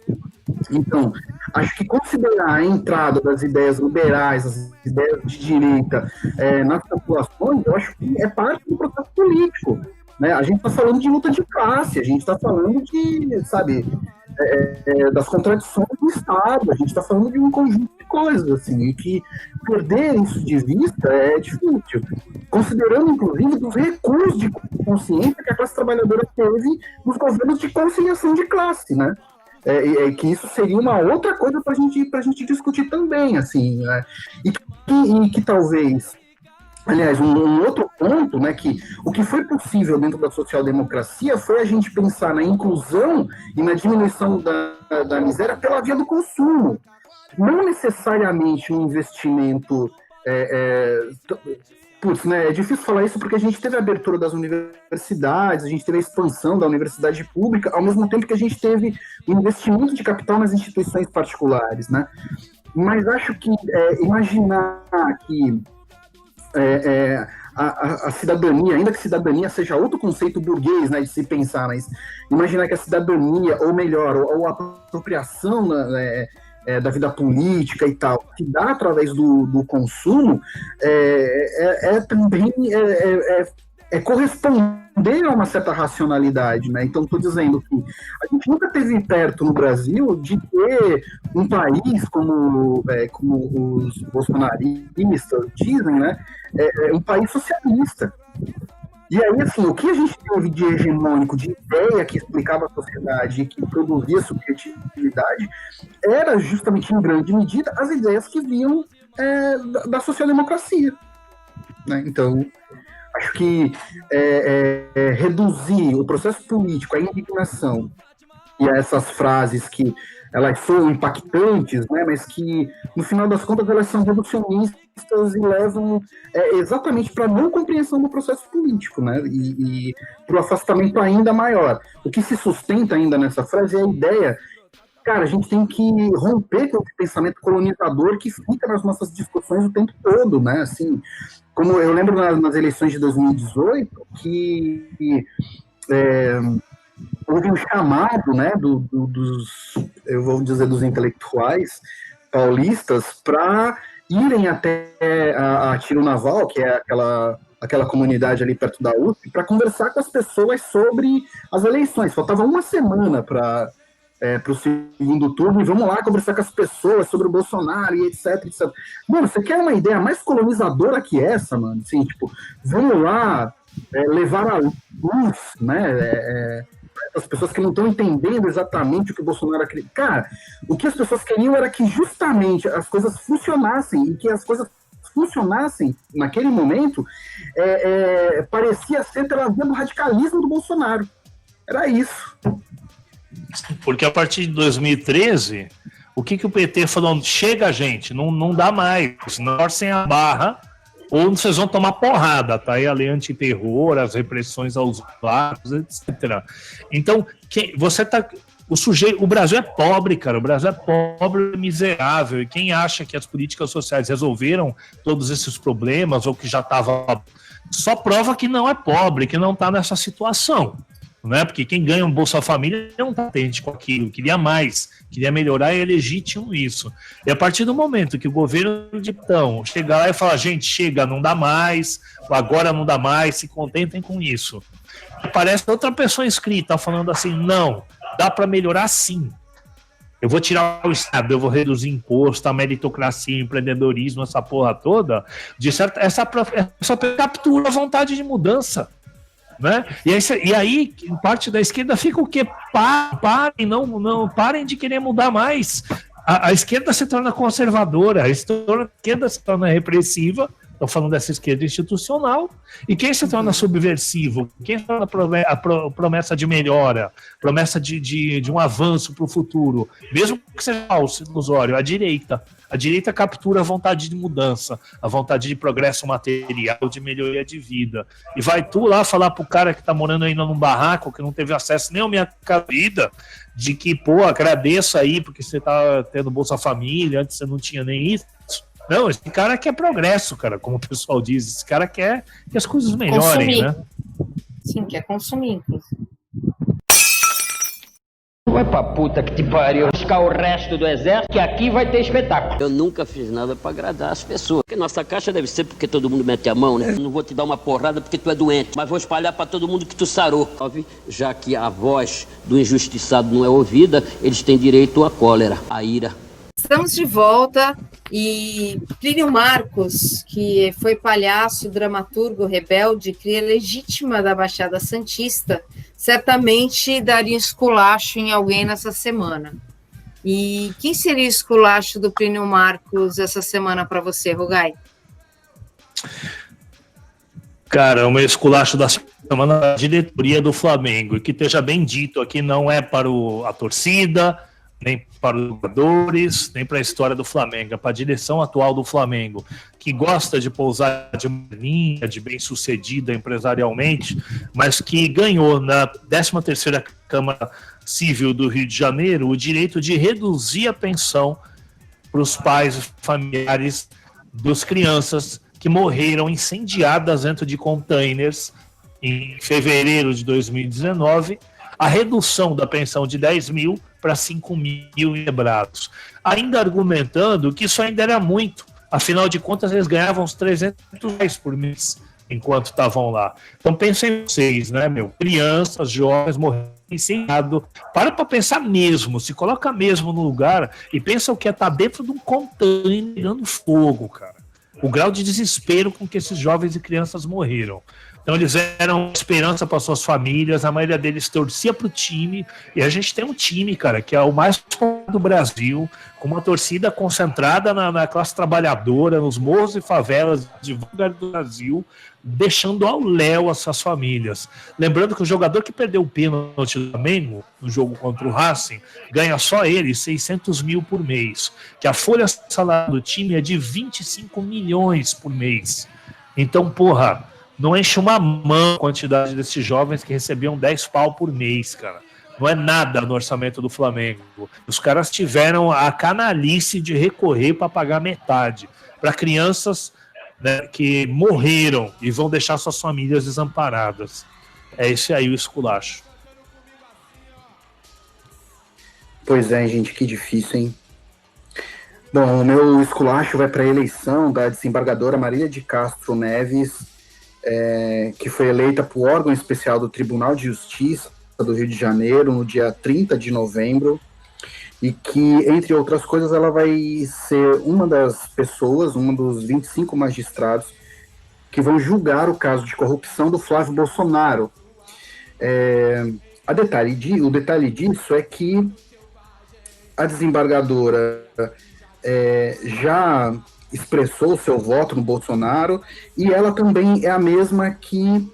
Então, acho que considerar a entrada das ideias liberais, as ideias de direita nas populações, eu acho que é parte do processo político, né? A gente está falando de luta de classe, a gente está falando de, sabe, das contradições do Estado, a gente está falando de um conjunto de coisas, assim, e que perder isso de vista é difícil, considerando, inclusive, dos recursos de consciência que a classe trabalhadora teve nos governos de conciliação de classe, né? Que isso seria uma outra coisa para a gente discutir também, assim, né? E que talvez, aliás, um outro ponto, né, que o que foi possível dentro da social-democracia foi a gente pensar na inclusão e na diminuição da miséria pela via do consumo, não necessariamente um investimento. Né, é difícil falar isso porque a gente teve a abertura das universidades, a gente teve a expansão da universidade pública, ao mesmo tempo que a gente teve o investimento de capital nas instituições particulares, né? Mas acho que imaginar que a cidadania, ainda que cidadania seja outro conceito burguês, né, de se pensar, mas imaginar que a cidadania, ou melhor, ou a apropriação da vida política e tal, que dá através do consumo, também corresponder a uma certa racionalidade, né? Então, estou dizendo que a gente nunca teve perto no Brasil de ter um país como os bolsonaristas dizem, né? Um país socialista. E aí, assim, o que a gente teve de hegemônico, de ideia que explicava a sociedade e que produzia subjetividade, era justamente, em grande medida, as ideias que vinham da social-democracia, né? Então, acho que reduzir o processo político à indignação e a essas frases que elas são impactantes, né, mas que, no final das contas, elas são reducionistas e levam exatamente para a não compreensão do processo político, né, e para o afastamento ainda maior. O que se sustenta ainda nessa frase é a ideia, cara, a gente tem que romper com esse pensamento colonizador que fica nas nossas discussões o tempo todo, né, assim, como eu lembro nas eleições de 2018, que houve um chamado, né, eu vou dizer, dos intelectuais paulistas para irem até a Tiro Naval, que é aquela comunidade ali perto da USP, para conversar com as pessoas sobre as eleições. Faltava uma semana para o segundo turno, e vamos lá conversar com as pessoas sobre o Bolsonaro e etc, etc. Mano, você quer uma ideia mais colonizadora que essa, mano? Assim, tipo, vamos lá levar a luz, né, as pessoas que não estão entendendo exatamente o que o Bolsonaro acredita. Cara, o que as pessoas queriam era que justamente as coisas funcionassem, e que as coisas funcionassem naquele momento, parecia ser pela via do radicalismo do Bolsonaro. Era isso. Porque a partir de 2013, o que o PT falou? Chega, gente, não dá mais, não forcem a barra, ou vocês vão tomar porrada, tá? E a lei antiterror, as repressões aos lados, etc. Então, o Brasil é pobre, cara. O Brasil é pobre e miserável. E quem acha que as políticas sociais resolveram todos esses problemas, ou que já estava, só prova que não é pobre, que não está nessa situação. Né? Porque quem ganha um Bolsa Família não está contente com aquilo, queria mais, queria melhorar, e é legítimo isso. E a partir do momento que o governo de Pitão chegar lá e falar, gente, chega, não dá mais, agora não dá mais, se contentem com isso. Aparece outra pessoa inscrita falando assim, não, dá para melhorar sim. Eu vou tirar o Estado, eu vou reduzir imposto, a meritocracia, o empreendedorismo, essa porra toda, de certo, essa captura a vontade de mudança. Né? E aí, parte da esquerda fica o quê? Parem de querer mudar mais. A esquerda se torna conservadora, a esquerda se torna repressiva. Estou falando dessa esquerda institucional. E quem se torna subversivo? Quem se torna a promessa de melhora, promessa de um avanço para o futuro, mesmo que seja falso, ilusório? A direita. A direita captura a vontade de mudança, a vontade de progresso material, de melhoria de vida. E vai tu lá falar pro cara que tá morando ainda num barraco, que não teve acesso nem à minha vida, de que, pô, agradeço aí porque você tá tendo Bolsa Família, antes você não tinha nem isso. Não, esse cara quer progresso, cara, como o pessoal diz. Esse cara quer que as coisas melhorem, consumir. Né? Sim, quer consumir, inclusive. Vai pra puta que te pariu. buscar o resto do exército, que aqui vai ter espetáculo. Eu nunca fiz nada pra agradar as pessoas. Porque nossa caixa deve ser porque todo mundo mete a mão, né? Eu não vou te dar uma porrada porque tu é doente, mas vou espalhar pra todo mundo que tu sarou. Já que a voz do injustiçado não é ouvida, eles têm direito à cólera, à ira. Estamos de volta e Plínio Marcos, que foi palhaço, dramaturgo, rebelde, cria legítima da Baixada Santista, certamente daria esculacho em alguém nessa semana. E quem seria o esculacho do Plínio Marcos essa semana para você, Rugai? Cara, o meu esculacho da semana da diretoria do Flamengo, e que esteja bem dito aqui, não é para a torcida, nem para os jogadores, nem para a história do Flamengo, é para a direção atual do Flamengo, que gosta de pousar de uma linha, de bem-sucedida empresarialmente, mas que ganhou na 13ª Câmara Civil do Rio de Janeiro o direito de reduzir a pensão para os pais e familiares das crianças que morreram incendiadas dentro de containers em fevereiro de 2019, a redução da pensão de 10 mil para 5 mil quebrados. Ainda argumentando que isso ainda era muito, afinal de contas eles ganhavam uns R$300 por mês enquanto estavam lá. Então pensem vocês, né, crianças, jovens morrendo incendiado. Para pensar mesmo, se coloca mesmo no lugar e pensa o que é estar dentro de um container pegando fogo, cara. O grau de desespero com que esses jovens e crianças morreram. Então eles eram esperança para suas famílias, a maioria deles torcia para o time, e a gente tem um time, cara, que é o mais popular do Brasil, com uma torcida concentrada na classe trabalhadora, nos morros e favelas de lugar do Brasil, deixando ao léu as suas famílias. Lembrando que o jogador que perdeu o pênalti do Flamengo no jogo contra o Racing, ganha só ele 600 mil por mês, que a folha salarial do time é de 25 milhões por mês. Então, porra, não enche uma mão a quantidade desses jovens que recebiam 10 pau por mês, cara. Não é nada no orçamento do Flamengo. Os caras tiveram a canalice de recorrer para pagar metade para crianças, né, que morreram e vão deixar suas famílias desamparadas. É esse aí o esculacho. Pois é, gente, que difícil, hein? Bom, o meu esculacho vai para a eleição da desembargadora Marília de Castro Neves, que foi eleita para o órgão especial do Tribunal de Justiça do Rio de Janeiro no dia 30 de novembro, e que, entre outras coisas, ela vai ser uma das pessoas, um dos 25 magistrados que vão julgar o caso de corrupção do Flávio Bolsonaro. O detalhe disso é que a desembargadora já expressou seu voto no Bolsonaro, e ela também é a mesma que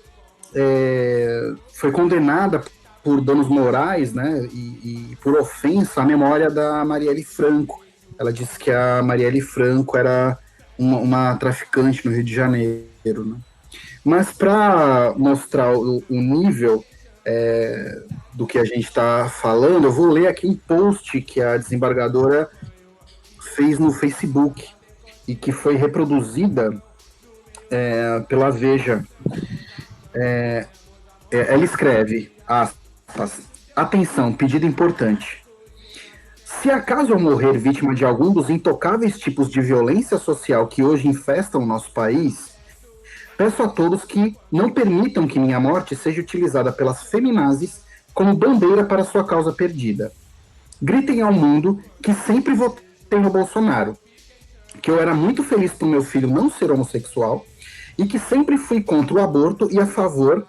foi condenada por danos morais, né, e por ofensa à memória da Marielle Franco. Ela disse que a Marielle Franco era uma traficante no Rio de Janeiro, né? Mas para mostrar o nível do que a gente está falando, eu vou ler aqui um post que a desembargadora fez no Facebook e que foi reproduzida pela Veja. Ela escreve, atenção, pedido importante. Se acaso eu morrer vítima de algum dos intocáveis tipos de violência social que hoje infestam o nosso país, peço a todos que não permitam que minha morte seja utilizada pelas feminazes como bandeira para sua causa perdida. Gritem ao mundo que sempre votei no Bolsonaro, que eu era muito feliz por meu filho não ser homossexual e que sempre fui contra o aborto e a favor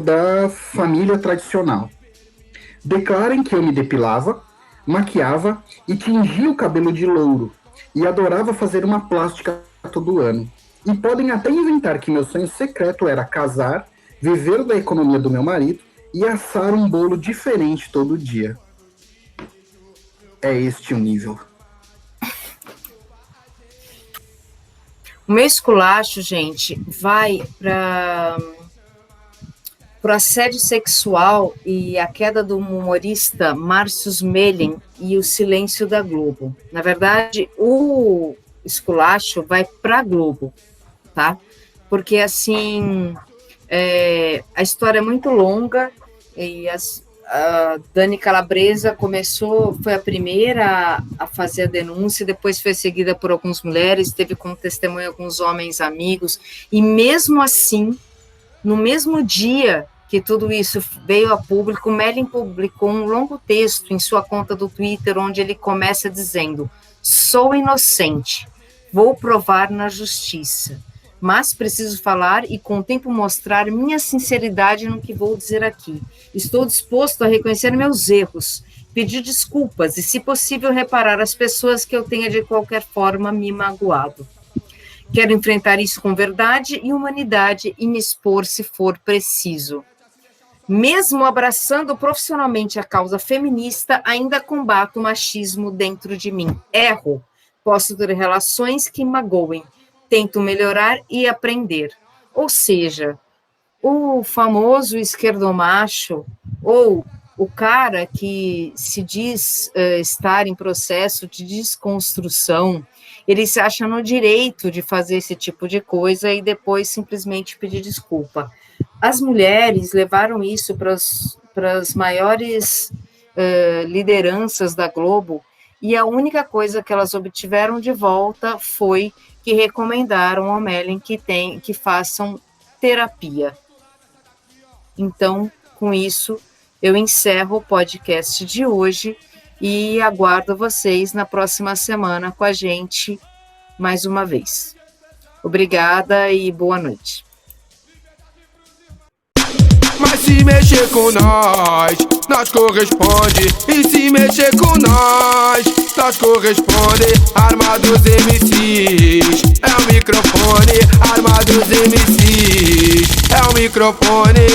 da família tradicional. Declarem que eu me depilava, maquiava e tingia o cabelo de louro e adorava fazer uma plástica todo ano. E podem até inventar que meu sonho secreto era casar, viver da economia do meu marido e assar um bolo diferente todo dia. É este o nível. O meu esculacho, gente, vai para o assédio sexual e a queda do humorista Márcio Smelling e o silêncio da Globo. Na verdade, o esculacho vai para a Globo, tá? Porque, assim, a história é muito longa e a Dani Calabresa foi a primeira a fazer a denúncia, depois foi seguida por algumas mulheres, teve como testemunha alguns homens amigos, e mesmo assim, no mesmo dia que tudo isso veio a público, Mellen publicou um longo texto em sua conta do Twitter, onde ele começa dizendo: sou inocente, vou provar na justiça, mas preciso falar e com o tempo mostrar minha sinceridade no que vou dizer aqui. Estou disposto a reconhecer meus erros, pedir desculpas e, se possível, reparar as pessoas que eu tenha de qualquer forma me magoado. Quero enfrentar isso com verdade e humanidade e me expor se for preciso. Mesmo abraçando profissionalmente a causa feminista, ainda combato o machismo dentro de mim. Erro, posso ter relações que magoem, tento melhorar e aprender. Ou seja, o famoso esquerdomacho, ou o cara que se diz estar em processo de desconstrução, ele se acha no direito de fazer esse tipo de coisa e depois simplesmente pedir desculpa. As mulheres levaram isso para as maiores lideranças da Globo, e a única coisa que elas obtiveram de volta foi que recomendaram ao Mellen que façam terapia. Então, com isso, eu encerro o podcast de hoje e aguardo vocês na próxima semana com a gente mais uma vez. Obrigada e boa noite. Mas se mexer com nós corresponde. E se mexer com nós corresponde. Armados MCs, é o microfone. Armados MCs, é o microfone.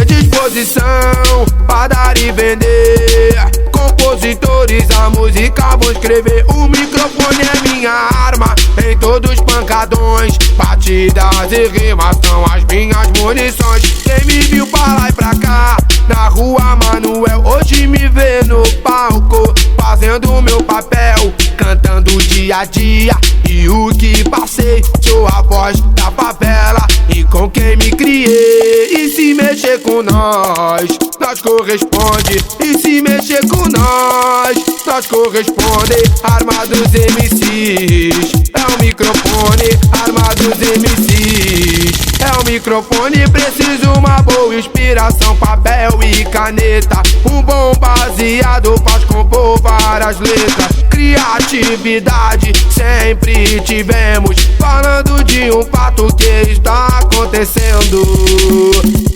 Disposição pra dar e vender. Compositores, a música vou escrever. O microfone é minha arma em todos os pancadões. Batidas e rimas são as minhas munições. Quem me viu pra lá e pra cá na rua Manuel, hoje me vê no palco fazendo o meu papel, cantando o dia a dia e o que passei. Sou a voz da favela e com quem me criei. E se mexer com nós corresponde. E se mexer com nós corresponde. Armados MCs, é o microfone. Armados MCs, é o microfone. Preciso uma boa inspiração, papel e caneta. Um bom baseado faz compor várias letras. Criatividade sempre tivemos, falando de um fato que está acontecendo.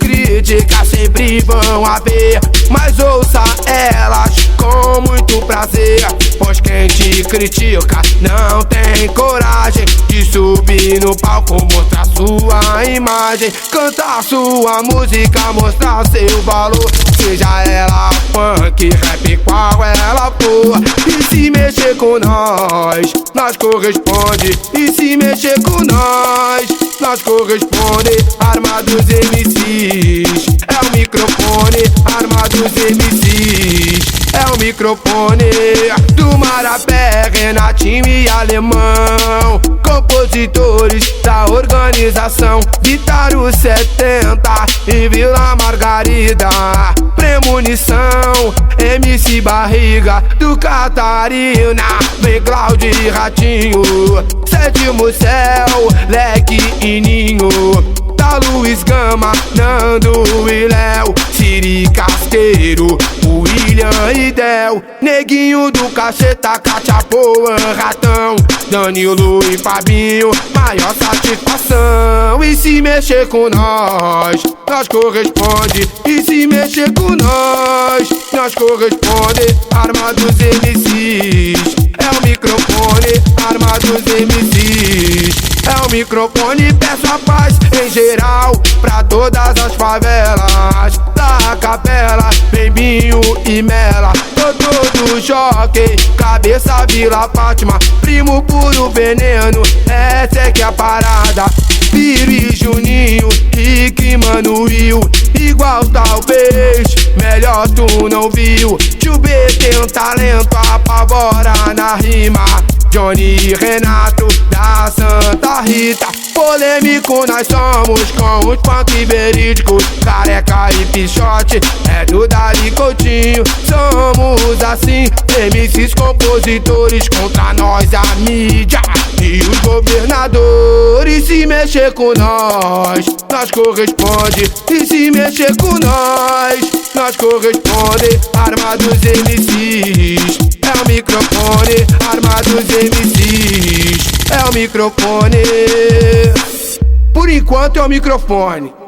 Críticas sempre vão haver, mas ouça elas com muito prazer, pois quem te critica não tem coragem de subir no palco, mostrar sua imagem, cantar sua música, mostrar seu valor, seja ela funk, rap, qual ela for. E se mexer com nós corresponde. E se mexer com nós corresponde. Armados MCs, é o microfone. Armados MCs, é o microfone. Do Marapé, Renatinho e Alemão, compositores da organização Vitaro 70 e Vila Margarida. Premonição, MC Barriga do Catarina, vem Cláudio e Ratinho, Sétimo Céu, Leque e Ninho, da Luiz Gama, Nando e Léo, Siri Casqueiro, William e Del, Neguinho do Cacheta, Katia Poan, Ratão, Danilo e Fabinho, maior satisfação. E se mexer com nós corresponde. E se mexer com nós corresponde. Armados MCs, é o microfone. Armados MCs, é o microfone. Peço a paz em geral pra todas as favelas da Capela, Bembinho e Mela, todo Jockey, Cabeça, Vila Fátima, Primo Puro Veneno, essa é que é a parada. Piri, Juninho, Rick, Manuel, igual talvez, melhor tu não viu. Tio B tem um talento, apavora na rima. Johnny e Renato da Santa Rita, Polêmico nós somos com os funk verídicos. Careca e Pichote é do Dali Coutinho. Somos assim, MCs compositores. Contra nós a mídia e os governadores. Se mexer com nós corresponde. E se mexer com nós corresponde. Armados MCs, é o microfone. Armados MCs, é o microfone. Por enquanto é o microfone.